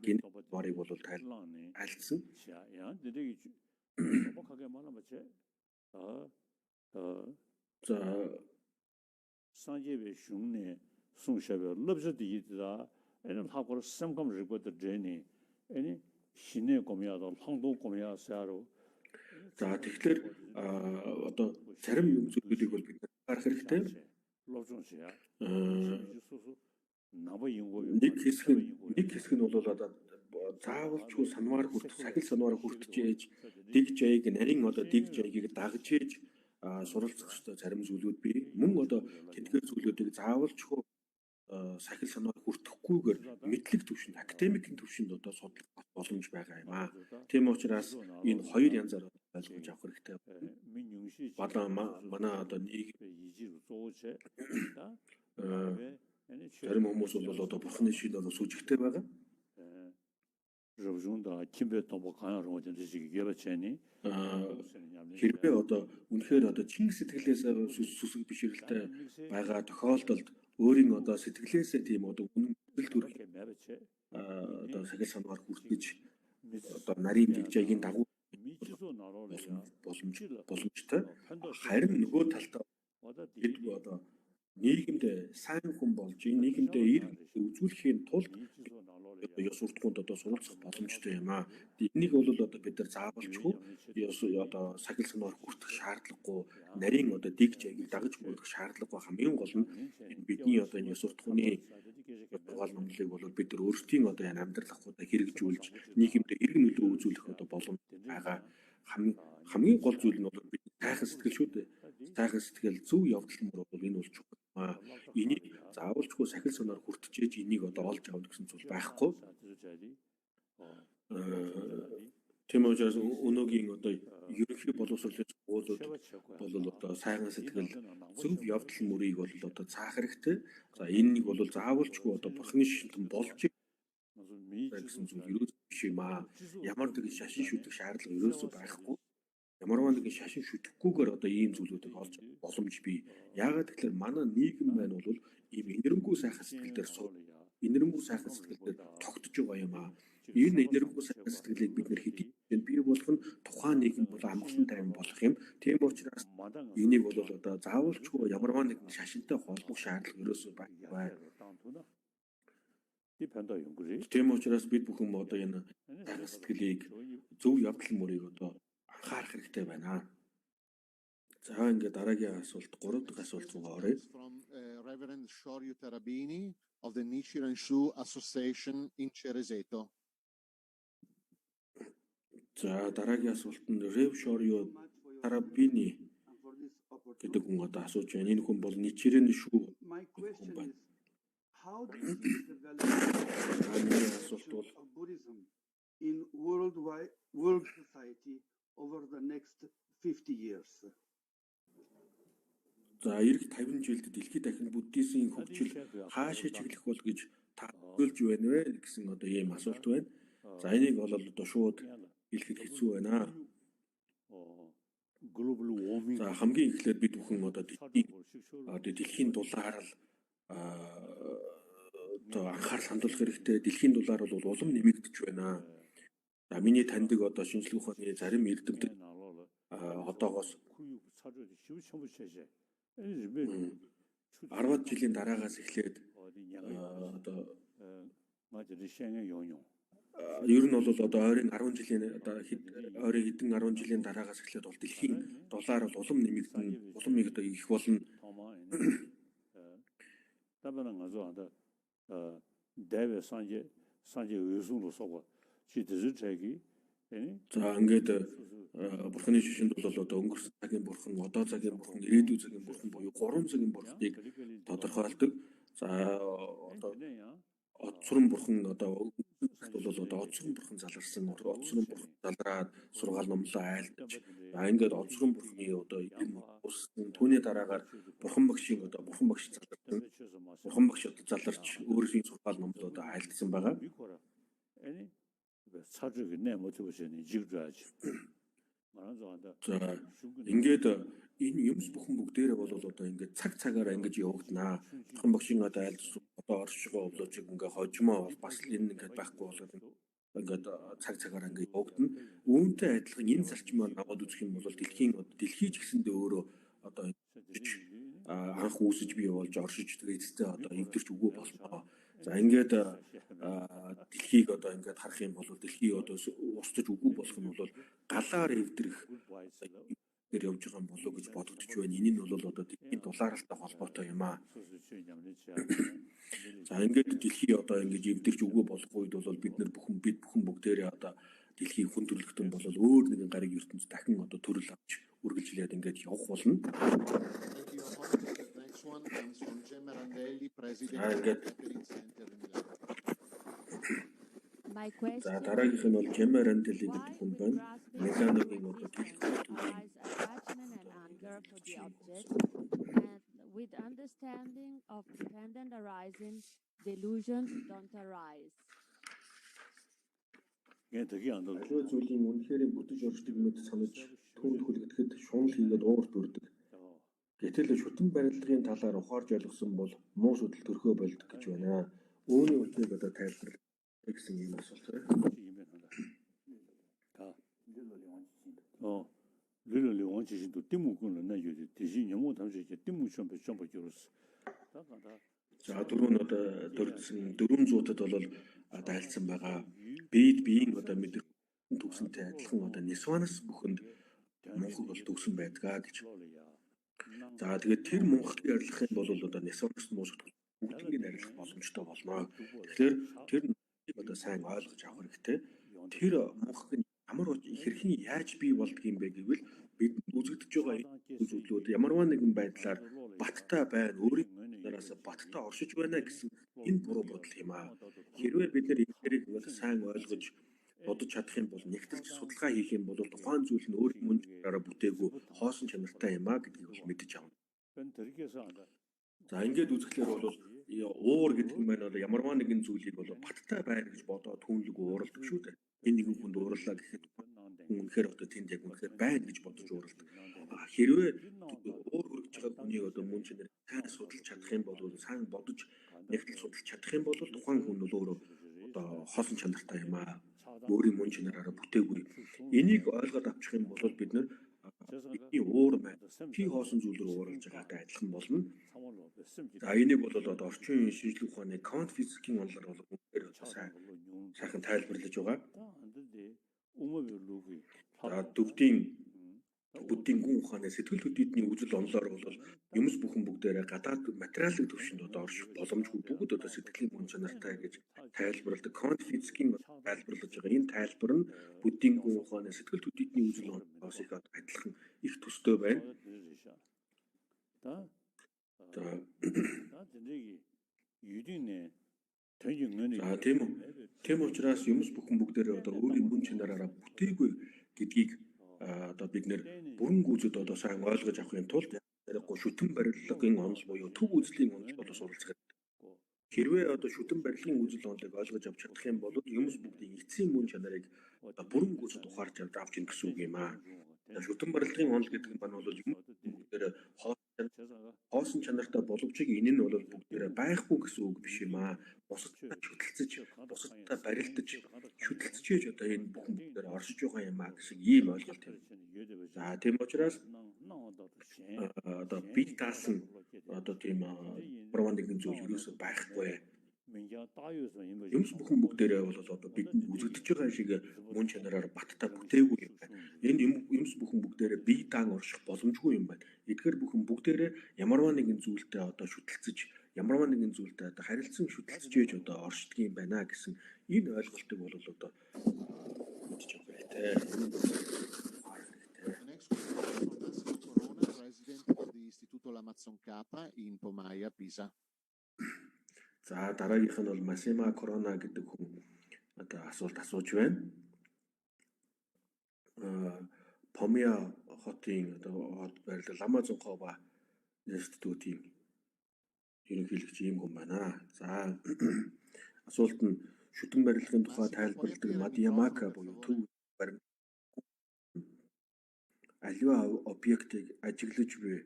[SPEAKER 2] гин барыг бол тайлбарлсан. За
[SPEAKER 4] 산재의 중내 송샤베 럽저디 이다 에는 하고를 삼감 리고더 제니 에니 신의 고미야도 황도 고미야사로
[SPEAKER 2] за тэгэхээр одоо зарим зүйлүүдийг бол бид гарах хэрэгтэй. Нэг хэсэг нь бол одоо заавалчгүй санваар хүртэж, сахил санваар хүртэж ээж дэг жайг нарийн одоо дэг жайгийг дагж ээж суралцах ёстой зарим зүйлүүд бий. Мөн одоо тэдгээр зүйлүүдийг заавалчгүй сахил санваар хүртэхгүйгээр мэдлэг түвшинд, академикийн түвшинд одоо судлах боломж байгаа юм аа. Тийм учраас энэ хоёр янзаар ойлгож авах хэрэгтэй. Манай одоо нэг зарим хүмүүс бол одоо бурхны шин одоо сүжигтэй байгаа. Хэрвээ одоо үнэхээр одоо чин сэтгэлээс сүсэг бишрэлтэй байгаа тохиолдолд өөрийн одоо сэтгэлээсээ тийм одоо үнэн төрөл одоо сахил санваар хүртэж одоо нарийн дэвжээгийн дагуу боломжтой. Харин нөгөө талдаа бид одоо нийгэмд сайн хүн болж нийгэмд эрг үзүүлэхийн тулд ёс суртахуунд одоо суралцах боломжтой юм аа. Энийг бол одоо бид нар заавалчгүй ёс одоо сахил санваар хүртэх шаардлагагүй, нарийн одоо дэг жайгийг дагаж хүртэх шаардлагагүй. Хамгийн гол нь бидний одоо ёс суртахууны сургаал номлыг бол бид нар өөрсдийн одоо энэ амьдрал ахуйдаа хэрэгжүүлж нийгэмд эрг нөлөө үзүүлэх одоо боломж байгаа. Хамгийн гол зүйл нь бол бид сайхан сэтгэл шүү дээ. Сайхан сэтгэл зөв явдал мөр бол энэ болж байгаа. Энийг заавалчгүй сахил санваар хүртэж энийг одоо олж авах гэсэн зүйл байхгүй. Тийм учраас өнөөгийн одоо ерөнхий боловсролын уулууд бол одоо сайхан сэтгэл зөв явдал мөрийг бол одоо цаах хэрэгтэй. За энэнийг бол заавалчгүй одоо бурхны шинтэн болж гэсэн зүйл ерөөс биш юм аа. Ямар нэгэн шашин шүтэх шаардлага ерөөсөө байхгүй. Ямарваа нэгэн шашин шүтгэхгүйгээр одоо ийм зүйлүүдийг олж боломж бий. Яагаад гэвэл манай нийгэм байна бол ийм энэрэнгүй сайхан сэтгэл дээр энэрэнгүй сайхан сэтгэл дээр тогтож байгаа юм аа. Энэ энэрэнгүй сайхан сэтгэлийг бид нэр хэдийн бий болгох нь тухайн нийгэм бол амгалан тайван болох юм. Тийм учраас энийг бол одоо заавалчгүй ямарваа нэгэн шашинтай холбох шаардлага ерөөсөө байна. Тийм учраас бид бүхэн одоо энэ сайхан сэтгэлийг зөв явдал мөрийг одоо анхаарах хэрэгтэй байна. За ингээд дараагийн асуулт 3 дахь асуулт руу оръё.
[SPEAKER 5] From Reverend Shorio Tarabini of the Nichiren Shu Association in Cerezeto.
[SPEAKER 2] За дараагийн асуулт нь Rev Shorio Tarabini гэдэг хүн одоо асууж байна. Энэ хүн бол Nichiren Shu хүн байна.
[SPEAKER 8] How do you see the development of Buddhism in world society over the next 50 years?
[SPEAKER 2] За эх 50 жилд дэлхийд дахин буддизмын хөгжил хаашаа чиглэх бол гэж төлж байна вэ гэсэн одоо ийм асуулт байна. За энийг бол одоо шууд хэлэхэд хэцүү байна. За хамгийн эхлээд бид бүхэн одоо дэлхийн дулаар л одоо анхаарал хандуулах хэрэгтэй. Дэлхийн дулаар бол улам нэмэгдэж байна. За миний таньдаг одоо шинжлэх ухааны зарим эрдэмтэд одоогоос 10 жилийн дараагаас эхлээд одоо ер нь бол одоо ойрын 10 жилийн одоо ойрын хэдэн 10 жилийн дараагаас эхлээд бол дэлхийн доллар бол улам нэмэгдэн, улам одоо их болно. За ингээд бурхны шишинд бол одоо өнгөрсөн цагийн бурхан, одоо цагийн бурхан, ирээдүйн цагийн бурхан буюу 3 цагийн бурхныг тодорхойлдог. За одоо Одсрон бурхан одоо бол одоо одсрон бурхан заларсан одсрон бурхан залраад сургаал номлоо айлдаж ингээд одсрон бурханы одоо юм уссан түүний дараагаар бурхан багшийн одоо бурхан багш заларсан бурхан багш одоо заларч өөрийн сургаал номлоо одоо айлдсан байгаа. За ингээд энэ юмс бүхэн бүгдээрээ бол одоо ингээд цаг цагаараа ингэж явагдана. Бурхан багшийн одоо айлдсан одоо оршигоо облоочиг ингээд хожимоо бол бас энэ ингээд байхгүй болоод ингээд цаг цагаараа ингээд явагдана. Үүнтэй адилхан энэ зарчим маань аваад үзэх юм бол дэлхийн ч гэсэндээ өөрөө одоо анх үүсэж бий болж оршиж тэгээдтэй одоо эвдэрч өгөө болно. За ингээд дэлхийг одоо ингээд харах юм бол дэлхий одоо устж өгөө болох нь бол галаар эвдэрэх дээр явж байгаа юм болоо гэж бодогдож байна. Энэ нь бол одоо дэлхийн дулаалтай холбоотой юм аа. За ингээд дэлхий одоо ингэж эвдэрч өгөө болох үед бол бид бүхэн бүгдээрээ одоо дэлхийн хүн төрөлхтөн бол өөр нэгэн гариг ертөнц дахин одоо төрөл авч үргэлжлээд ингээд явах болно. За дараагийнх нь бол Gemma Randall гэдэг хүн байна. Миланогийн одоо
[SPEAKER 9] with understanding of dependent arising, delusions don't arise.
[SPEAKER 2] Аливаа зүйлийн үнэхээр бүтэж оршдог мэд санаж түүнд хүлэгдэхэд шунал хийгээд уурт үрдэг. Гэтэл шүтэн барилгын талаар ухаарж ойлгосон бол муу судал төрхөө болдог гэж байна. Үүний утгыг одоо тайлбарлах гэсэн юм асуулт байна.
[SPEAKER 4] 르르르 원치신도 띠무군은 나유지 대신 영어 담시게 띠무션 배정버지로스.
[SPEAKER 2] За дөрөв нь одоо дөрвсөн 400-ад бол одоо альцсан байгаа. Биеийн одоо мэдэх төгсөнтэй адилхан одоо нисванас бүхэнд мөнхөг бол төгсөн байдгаа гэж. За тэгээд тэр мөнхөг арилгах юм бол одоо нисванас мөнхөг бүгднийг арилгах боломжтой болно. Тэгэхээр тэр одоо сайн ойлгож авах хэрэгтэй. Тэр мөнхөг нь ямар хэрхэн яаж бий болдг юм бэ гэвэл бид үзэгдэж байгаа зүйлүүд ямарваа нэгэн байдлаар баттай байна, өөрийн нараас баттай оршиж байна гэсэн энэ буруу бодол юм аа. Хэрвээ бид нэр энийг сайн ойлгож бодож чадах юм бол нэгтэлж судалгаа хийх юм бол тухайн зүйл нь өөрийн мөн чанараараа бүтээгүй хоосон чанартай юм аа гэдгийг бол мэдэж авна. За ингээд үзэхлээр бол уур гэдэг нь маань ямарваа нэгэн зүйлийг бол баттай байна гэж бодоод түнлэг ууралдаг шүү дээ. Энэ нэгэн хүнд уурлаа гэхэд үнэхээр одоо тэнд яг үнэхээр байна гэж бодож ууралдаг. Хэрвээ уур хүрэж байгаа хүний одоо мөн чанарыг сайн судалж чадах юм бол сайн бодож нэгтэл судалж чадах юм бол тухайн хүн бол өөрөө одоо хоосон чанартай юм аа. Өөрийн мөн чанараараа бүтээгүй. Энийг ойлгоод авчих юм бол бид нэр бидний уур маань хий хоосон зүйл рүү ууралж байгаатай адилхан болно. За энийг бол одоо орчин шинжлэх ухааны квант физикийн онолоор бол үнэхээр сайхан тайлбарлаж байгаа. За буддийн гүн ухааны сэтгэл хөдлөлтийн үзэл онолоор бол юмс бүхэн бүгдээрээ гадаад материалын төвшөнд одоо орших боломжгүй бүгд одоо сэтгэлийн мөн чанартай гэж тайлбарладаг. Квант физикийн тайлбарлаж байгаа энэ тайлбар нь буддийн гүн ухааны сэтгэл хөдлөлтийн үзэл онолоос их адилхан их төстэй байна. Тийм учраас юмс бүхэн бүгдээрээ одоо өөрийн мөн чанараараа бүтээгүй гэдгийг одоо бид нэр бүрэн гүйцэд одоо сайн ойлгож авахын тулд ярихгүй шүтэн барилгын онол буюу төв үзлийн онол болоос уралцах. Хэрвээ одоо шүтэн барилгын үзэл онолыг ойлгож авч чадах юм бол юмс бүгдийн эцсийн мөн чанарыг одоо бүрэн гүйцэд ухаарч авч ийн гэсэн үг юм аа. Шүтэн барилгын онол гэдэг нь бол юмс бүгдээрээ хоосон чанартай боловчиг энэ нь бол бүгдээрээ байхгүй гэсэн үг биш юм аа. Бусадтай шүтэлцэж, бусадтай барилдаж, шүтэлцэж одоо энэ бүхэн бүгдээрээ оршиж байгаа юм аа гэсэн ийм ойлголт юм. За тийм учраас одоо бид таасан одоо тийм брован нэгэн зүйл юусоо байхгүй. Юмс бүхэн бүгдээрээ бол одоо бидэнд үзэгдэж байгаа шиг мөн чанараар баттай бүтээгүй юм байна. Энэ юмс бүхэн бүгдээрээ бие даан орших боломжгүй юм байна. Эдгээр бүхэн бүгдээрээ ямарваа нэгэн зүйлтэй одоо шүтэлцэж, ямарваа нэгэн зүйлтэй одоо харилцан шүтэлцэж ээж одоо оршдог юм байна гэсэн энэ ойлголтыг бол одоо мэдж авах хэрэгтэй. За дараагийнх нь бол Масима Корона гэдэг хүн одоо асуулт асууж байна. Помиа хотын одоо хот байрлал Амазонхова институтийн ерөнхийлөгч ийм хүн байна. За асуулт нь шүтэн барилгын тухай тайлбарладаг Мадиамака буюу төв баримт аливаа объектыг ажиглаж буй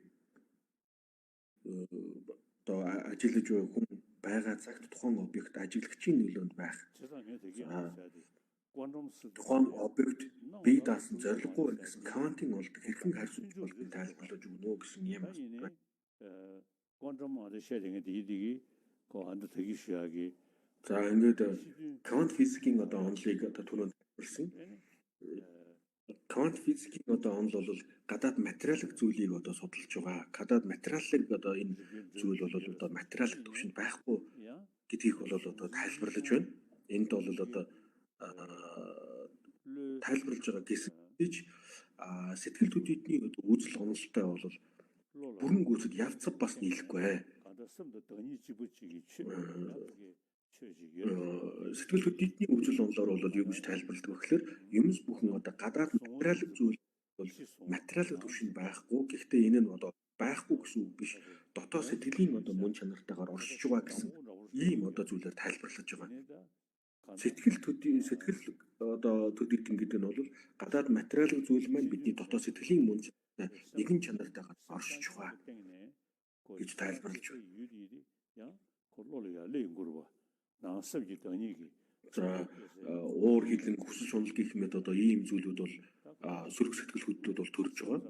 [SPEAKER 2] одоо ажиллаж буй хүн байгаа цагт тухайн объект ажиглагчийн нөлөөнд байх. Тухайн объект бие даасан зорилгогүй гэсэн квантын олд хэрхэн харьцуулж болохыг тайлбарлаж өгнө үү гэсэн юм байна. За ингээд квант физикийн одоо онолыг одоо түрүүнд тайлбарлсан. Квант физикийн одоо онол бол гадаад материалын зүйлийг одоо судалж байгаа. Гадаад материалыг одоо энэ зүйл бол одоо материалын төвшөнд байхгүй гэдгийг бол одоо тайлбарлаж байна. Энд бол одоо тайлбарлаж байгаа гэсэж сэтгэл хөдлөлтний үзэл онолтой бол бүрэн гүйцэд явцад бас нийлэхгүй. Сэтгэл хөдлөлтний үзэл онолоор бол юу гэж тайлбарладаг вэ гэхээр юмс бүхэн одоо гадаад материалын зүйл бол материалын төвшөнд байхгүй. Гэхдээ энэ нь одоо байхгүй гэсэн үг биш. Дотоод сэтгэлийн одоо мөн чанартайгаар оршиж байгаа гэсэн ийм одоо зүйлээр тайлбарлаж байгаа. Сэтгэл одоо төдийдэн гэдэг нь бол гадаад материалын зүйл маань бидний дотоод сэтгэлийн мөн чанартай нэгэн чанартайгаар оршиж байгаа гэж тайлбарлаж байна. За уур хилэн хүсэл шунал гэх мэт одоо ийм зүйлүүд бол сөрөг сэтгэл хөдлөлүүд бол төрж байгаа.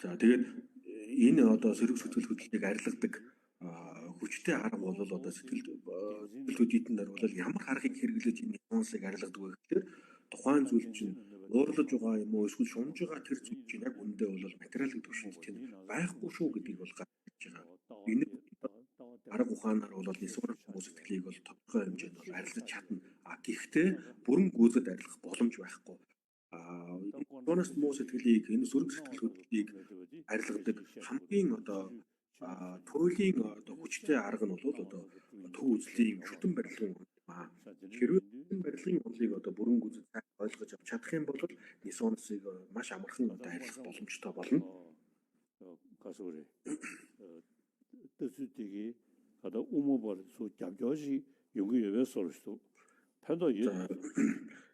[SPEAKER 2] За тэгээд энэ одоо сөрөг сэтгэл хөдлөлийг арилгадаг хүчтэй арга бол одоо сэтгэл хөдлөлтөнд бол ямар аргыг хэрэглэж энэ нюансыг арилгадаг вэ гэхээр тухайн зүйл чинь уурлаж байгаа юм уу эсвэл шунж байгаа тэр зүйл чинь яг үндэ бол материалын төвшөнд тийм байхгүй шүү гэдгийг бол гаргаж байгаа. Энэ арга ухаанаар бол нисвэр сэтгэлийг бол тодорхой хэмжээнд бол арилгаж чадна. Гэхдээ бүрэн гүйцэд арилгах боломж байхгүй. Тонос муу сэтгэлийг энэ сөрөг сэтгэл хөдлөлийг арилгадаг хамгийн одоо туйлын одоо хүчтэй арга нь бол одоо төв үзлийн шүтэн барилгын юм аа. Хэрвээ шүтэн барилгын онолыг одоо бүрэн гүйцэд ойлгож авч чадах юм бол нисоносыг маш амархан одоо арилгах боломжтой болно.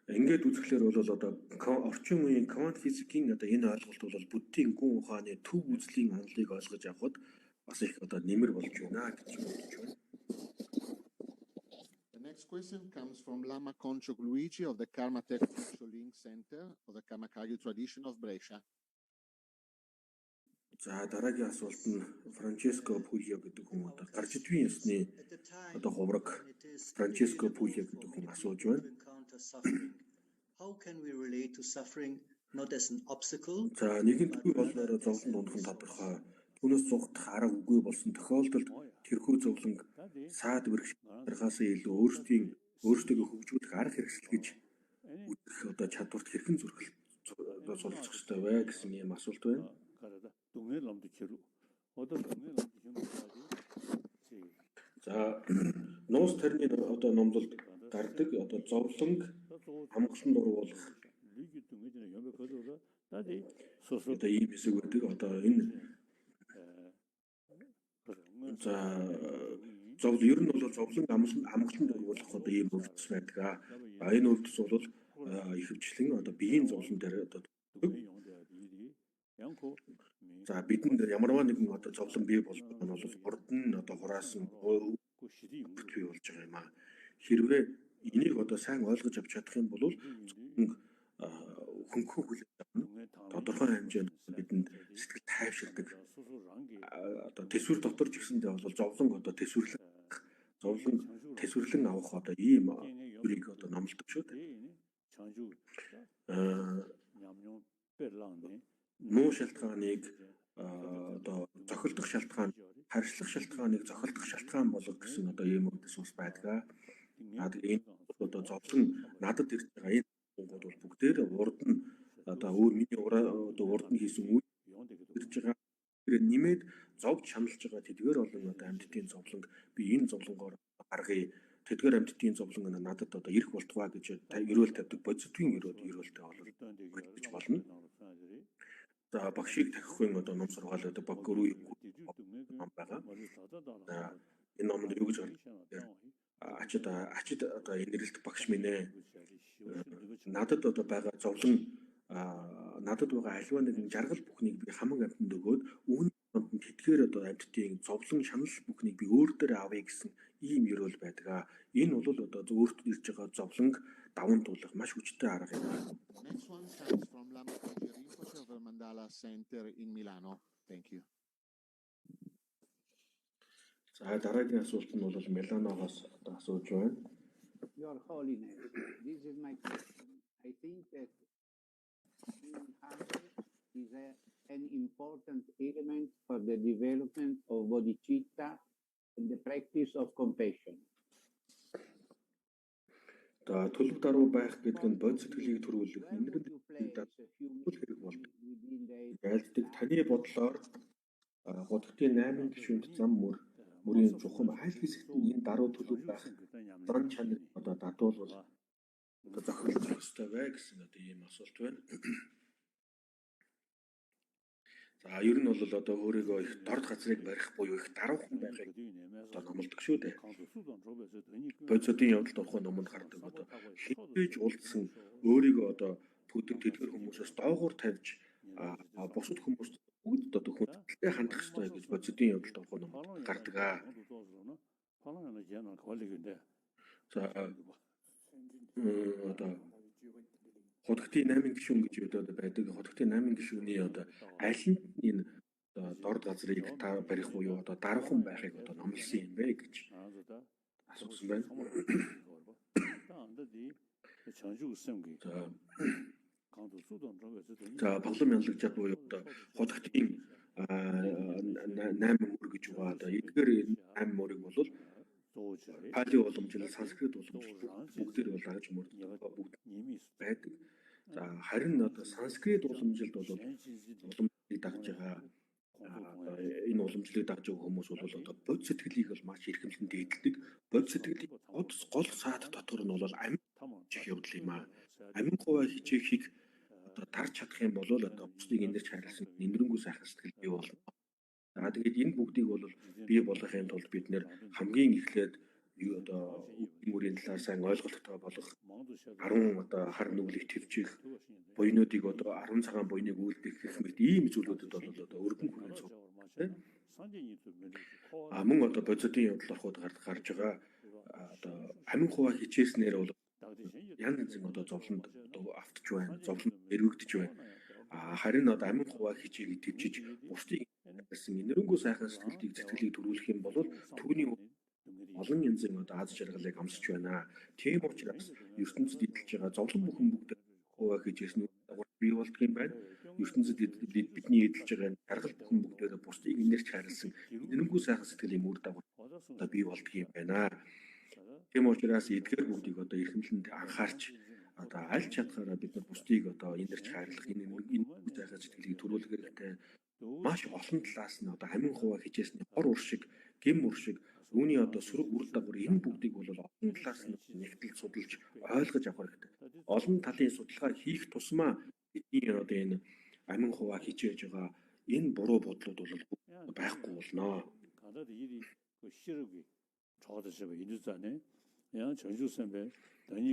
[SPEAKER 2] Ингээд үзэхлээр бол одоо орчин үеийн квант физикийн одоо энэ ойлголт бол буддийн гүн ухааны төв үзлийн онолыг ойлгож авахд бас их одоо нэмэр болж байна гэж бодож байна.
[SPEAKER 5] The next question comes from Lama Conchog Luigi of the Karma Tech Link Center of the Kamakagi tradition of Brescia.
[SPEAKER 2] За дараагийн асуулт нь Франческо Пульо гэдэг хүн одоо гарч идвийн ёсны одоо хувраг Франческо Пульо гэдэг хүн асууж байна.
[SPEAKER 10] How can we relate to suffering not as an obstacle?
[SPEAKER 2] За нэгэнтгүй болноор зовлон унах нь тодорхой. Түүнээс зугдах арга үгүй болсон тохиолдолд тэрхүү зовлон саад бэрхшээлээс илүү өөрсдөө хөгжүүлэх арга хэрэгсэл гэж үзэх одоо чадварт хэрхэн зөрхөл одоо суралцах ёстой вэ гэсэн юм асуулт байна. За нуус тарны одоо номлолд гардаг одоо зовлонг хамгаалсан дургуулах одоо ийм хэсэг байдаг одоо энэ за зовлон ер нь бол зовлон хамгаалсан дургуулах одоо ийм өвдөс байдаг. Энэ өвдөс бол ихэвчлэн одоо биеийн зовлон дээр одоо за бидэнд ямарваа нэгэн одоо зовлон бий болж байгаа нь бол урд нь одоо хураасан бий болж байгаа юм аа. Хэрвээ энийг одоо сайн ойлгож авч чадах юм бол хөнгөн хүлээж авна. Тодорхой хэмжээнд бидэнд сэтгэл тайвширдаг. Одоо төсвөр дотор ч гэсэндээ бол зовлон одоо төсвөрлөн авах одоо ийм зүйлийг одоо номлодог шүү дээ. Муу шалтгааныг одоо зохилдох шалтгаан, харьцлах шалтгааныг зохилдох шалтгаан болгох гэсэн одоо ийм үгс ус байдаг. Энэ одоо зовлон надад ирж байгаа энэ бол бүгдээр урд нь одоо миний урд нь хийсэн үйл ирж байгаа тэр нэмээд зовж шаналж байгаа тэдгээр олон одоо амьтдын зовлонг би энэ зовлонгоор гаргая. Тэдгээр амьтдын зовлон надад одоо ирэх болтугай гэж ерөөл тавьдаг бодисдгийн ерөөлтэй болж болно. За багшийг тахихгүй одоо ном сургаалаад баг гөрүү ном байгаа. За энэ номд юу гэж ачид одоо инэрэлт багш минь ээ. Надад одоо байгаа зовлон надад байгаа аливаа нэгэн жаргал бүхнийг би хамаг амьтанд өгөөд үүний донд нь тэдгээр одоо амьтдын зовлон шанал бүхнийг би өөр дээр авъя гэсэн ийм ерөөл байдаг. Энэ бол одоо өөрт ирж байгаа зовлонг даван туулах маш хүчтэй арга юм.
[SPEAKER 5] Next one comes from Lama Conchi Rinpoche of the Mandala Center in Milano. Thank you.
[SPEAKER 2] За дараагийн асуулт нь бол Миланогоос одоо асууж байна.
[SPEAKER 11] Your Holiness, this is my question. I think that human hunger is an important element for the development of bodhicitta and the practice of compassion.
[SPEAKER 2] За төлөв даруй байх гэдэг нь бод сэтгэлийг төрүүлэх энэрэнд хэрэг болдог. Айлтдаг таны бодлоор годгтын 8 гишүүнд зам мөрийн чухам аль хэсэгт энэ даруй төлөв байх зан чанар одоо дадуулвал одоо зохиолч ёстой бай гэсэн одоо ийм асуулт байна. За ер нь бол одоо өөрийгөө их дорд газрыг барих буюу их даруухан байхыг одоо номлодог шүү дээ. Бодисодын явдалд орох номонд гардаг одоо хитэж улдсан өөрийгөө одоо тэдгээр хүмүүсээс доогуур тавьж бусад хүмүүс бүгд одоо хүндэлтэй хандах ёстой гэж бодисодын явдалд орох номонд гардаг. За одоо Хотгтын 8 гишүүн гэж одоо байдаг. Хотгтын 8 гишүүний одоо аль нь энэ дорд газрыг та барих буюу одоо даруухан байхыг одоо номлосон юм бэ гэж асуусан байна. За Павло Мянглагчаад буюу одоо Хотгтын 8 мөр гэж байгаа. Одоо эдгээр 8 мөрийг бол Пали уламжлал, санскрит уламжлал бүгдээр бол агж мөрдөг бүгд байдаг. За харин одоо санскрит уламжилд бол уламжлалыг дагж байгаа энэ уламжлалыг дагж байгаа хүмүүс бол одоо бод сэтгэлийг бол маш эрхэмлэн дээдэлдэг. Бод сэтгэлийн гол саад дотор нь бол амин чих явдал юм аа. Амин хуваа хичээхийг одоо тарж чадах юм бол одоо бусдыг энэрч харилсан нэмрэнгүй сайхан сэтгэл бий болно. За тэгээд энэ бүгдийг бол бий болгохын тулд бид нэр хамгийн эхлээд одоо мөрийн талаар сайн ойлголттой болох 10 одоо хар нүглийг твчих буйнуудыг одоо 10 цагаан буйныг үйлдэх гэх мэт ийм зүйлүүдэд бол одоо өргөн хүрэн цуг тийм мөн одоо бодисодын явдал ороход гарч байгаа одоо амин хуваа хичээснээр бол янз янзын одоо зовлонд одоо автж байна, зовлонд эргэгдэж байна. Харин одоо амин хуваа хичээгийг твчиж бусдыг гэсэн энэрэнгүй сайхан сэтгэлийг төрүүлэх юм бол түүний олон янзын одоо аз жаргалыг амсч байна. Тийм учраас ертөнцид идэлж байгаа зовлон бүхэн бүгд хуваа хичээснүүд дагуур бий болдго юм байна. ертөнцид бидний эдэлж байгаа жаргал бүхэн бүгдээрээ бусдыг инэрч харилсан энэрэнгүй сайхан сэтгэлийн үр дагавар одоо бий болдго юм байна. Тийм учраас эдгээр бүгдийг одоо эрхэмлэнд анхаарч одоо аль чадхаараа бид нар бусдыг одоо инэрч хайрлах энэ сайхан сэтгэлийг төрүүлэх хэрэгтэй. Маш олон талаас нь одоо амин хуваа хичээсний хор ур шиг, гим ур шиг үүний одоо сөрөг үр дагавар энэ бүгдийг бол олон талаас нь нэгтэл судалж ойлгож авах хэрэгтэй. Олон талын судалгаа хийх тусмаа бидний одоо энэ амин хуваа хичээж байгаа энэ буруу бодлууд бол байхгүй болно.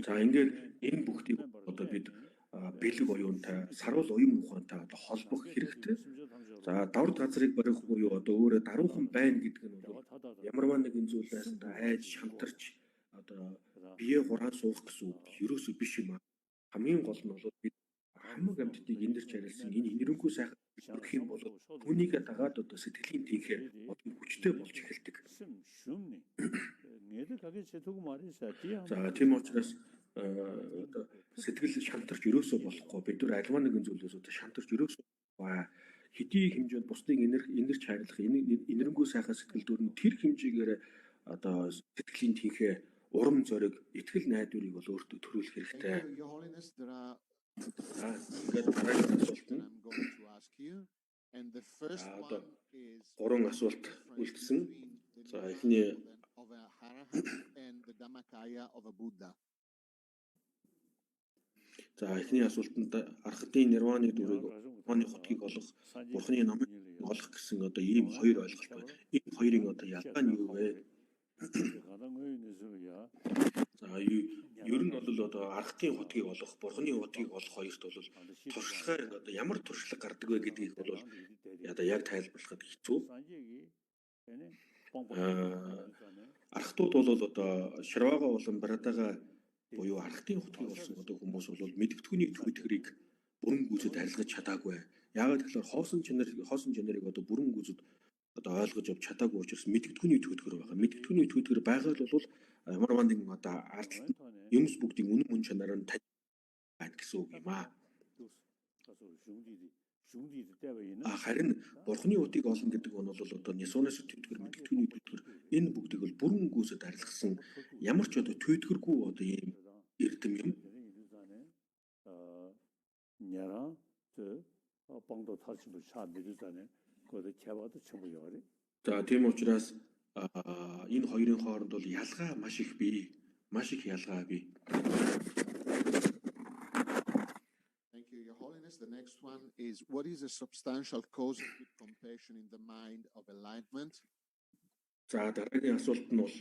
[SPEAKER 2] За ингээд энэ бүгдийг одоо бид бэлэг оюунтай, сарвал оюун ухаантай одоо холбох хэрэгтэй. За дорд газрыг барих буюу одоо өөрөө даруухан байна гэдэг нь бол ямарваа нэгэн зүйлээс одоо айж шантарч одоо бие хураа суух гэсэн үг ерөөсөө биш юм аа. Хамгийн гол нь бол бид хамаг амьтдыг эндэрч харилсан энэ инэрэнгүй сайхан гэх юм бол түүнийг дагаад одоо сэтгэлийн тэнхээр олон хүчтэй болж эхэлдэг. За тийм учраас одоо сэтгэл шантарч ерөөсөө болохгүй бид нар альва нэгэн зүйлээс одоо шантарч ерөөсөө хэдий хэмжээнд бусдыг энэрч хайрлах энэрэнгүй сайхан сэтгэл төрн тэр хэмжээгээр одоо сэтгэлийн тэнхээ урам зориг итгэл найдварыг бол өөртөө төрүүлэх хэрэгтэй.
[SPEAKER 5] And the first
[SPEAKER 2] одоо
[SPEAKER 5] one is
[SPEAKER 2] гурван асуулт үлдсэн. За эхний
[SPEAKER 5] of a Arahant and the Dhammakaya of a Buddha.
[SPEAKER 2] За эхний асуултанд архтын нирваны дүрийг нирваны хотгийг олох, бурхны намыг олох гэсэн одоо ийм хоёр ойлголт байна. Энэ хоёрын одоо ялгаа нь юу вэ? За ер нь бол одоо архтын хотгийг олох, бурхны хотгийг олох хоёрт бол туршлагаар одоо ямар туршлага гардаг вэ гэдгийг бол одоо яг тайлбарлахад хэцүү. Архтууд бол одоо Шравага болон Брадага буюу архтын хотгийг олсон одоо хүмүүс бол мэдгэдэггүй төвөдгөрийг бүрэн гүйцэд арилгаж чадаагүй. Яагаад гэвэл хоосон чанарыг одоо бүрэн гүйцэд одоо ойлгож авч чадаагүй учраас мэдгэдэггүй төвөдгөр байгаа. Мэдгэдэггүй төвөдгөр байгаа л бол ямар нэгэн одоо ардлт юмс бүгдийн үнэн мөн чанараар нь тань байна гэсэн үг юм аа. Харин бурхны утыг олно гэдэг нь бол одоо нисунаас төвдгөр мэдгэдэггүй төвдгөр энэ бүгдийг бол бүрэн гүйцэд арилгасан ямар ч одоо төвдгөргүй одоо ийм эрдэм юм. За тийм учраас энэ хоёрын хооронд бол ялгаа маш их бий. Маш их ялгаа бий.
[SPEAKER 5] Thank you, Your Holiness. The next one is, what is a substantial cause of good compassion in the mind of enlightenment?
[SPEAKER 2] За дараагийн асуулт нь бол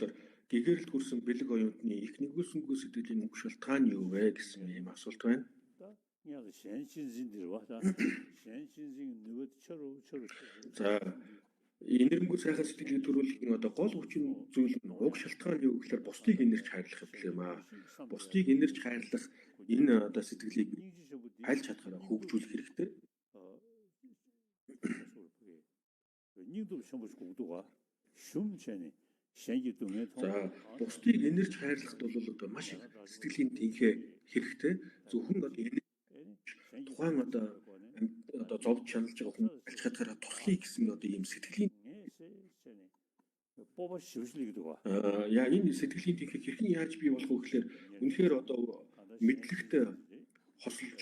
[SPEAKER 2] гэгэрэлд хүрсэн бэлэг оюутны их нэгүүлсэнгүй сэтгэлийн мөх шалтгаан юу вэ гэсэн ийм асуулт байна. За энэрэнгүй сайхан сэтгэлийг төрүүлэхийн одоо гол хүчин зүйл нь уг шалтгаан юу гэхээр бусдыг инэрч хайрлах юм аа. Бусдыг инэрч хайрлах энэ одоо сэтгэлийг хайлт чадхаараа хөгжүүлэх хэрэгтэй. За бусдыг инэрч хайрлахд бол одоо маш их сэтгэлийн тэнхээ хэрэгтэй. Зөвхөн одоо энэ тухайн одоо зовж чаналж байгаа хүн хайлт чадхаараа туслахыг гэсэн одоо ийм сэтгэлийн энэ сэтгэлийн тэнхээ хэрхэн яаж бий болох вэ гэхээр үнэхээр одоо мэдлэгт хосолж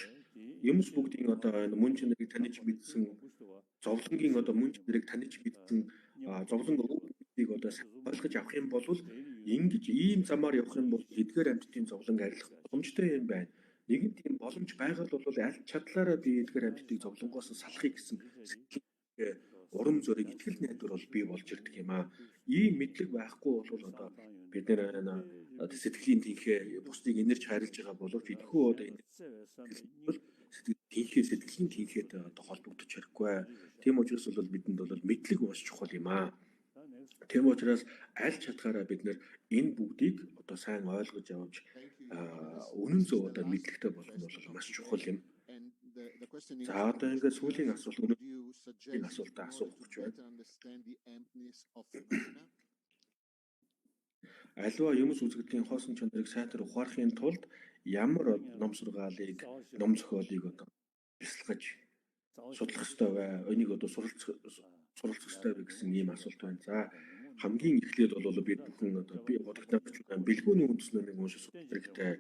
[SPEAKER 2] юмс бүгдийн одоо мөн чанарыг таньж мэдсэн зовлонгийн одоо мөн чанарыг таньж мэдсэн зовлон өвөгийг одоо ойлгож авах юм бол ингэж ийм замаар явах юм бол эдгээр амьтдын зовлон арилгах боломжтой юм байна. Нэгэн тийм боломж байгаа л бол аль чадлаараа би эдгээр амьтдыг зовлонгоос салахыг гэсэн урам зориг итгэл найдвар бол бий болж ирдэг юм аа. Ийм мэдлэг байхгүй бол одоо бид нэр сэтгэлийн тэнхээ бусдыг инэрч хайрлаж байгаа боловч идэвхүү одоо энэ сэтгэлийн тэнхээд одоо холбогдож хэрэггүй. Тийм учраас бол бидэнд бол мэдлэг маш чухал юм аа. Тийм учраас аль чадхаараа бид нэр энэ бүгдийг одоо сайн ойлгож авч үнэн зөв одоо мэдлэгтэй болох нь бол маш чухал юм. За одоо ингээд сүүлийн асуулт энэ асуултаа асуух гэж байна. Аливаа юмс үзэгдлийн хоосон чанарыг сайтар ухаарахын тулд ямар ном сургаалыг, ном зохиолыг одоо бясалгаж судлах ёстой вэ? Энийг одоо суралцах ёстой вэ гэсэн ийм асуулт байна. За хамгийн эхлээд бол бид бүхэн одоо би бодогдсон бэлгүүний үндэс номыг уншиж судлах хэрэгтэй.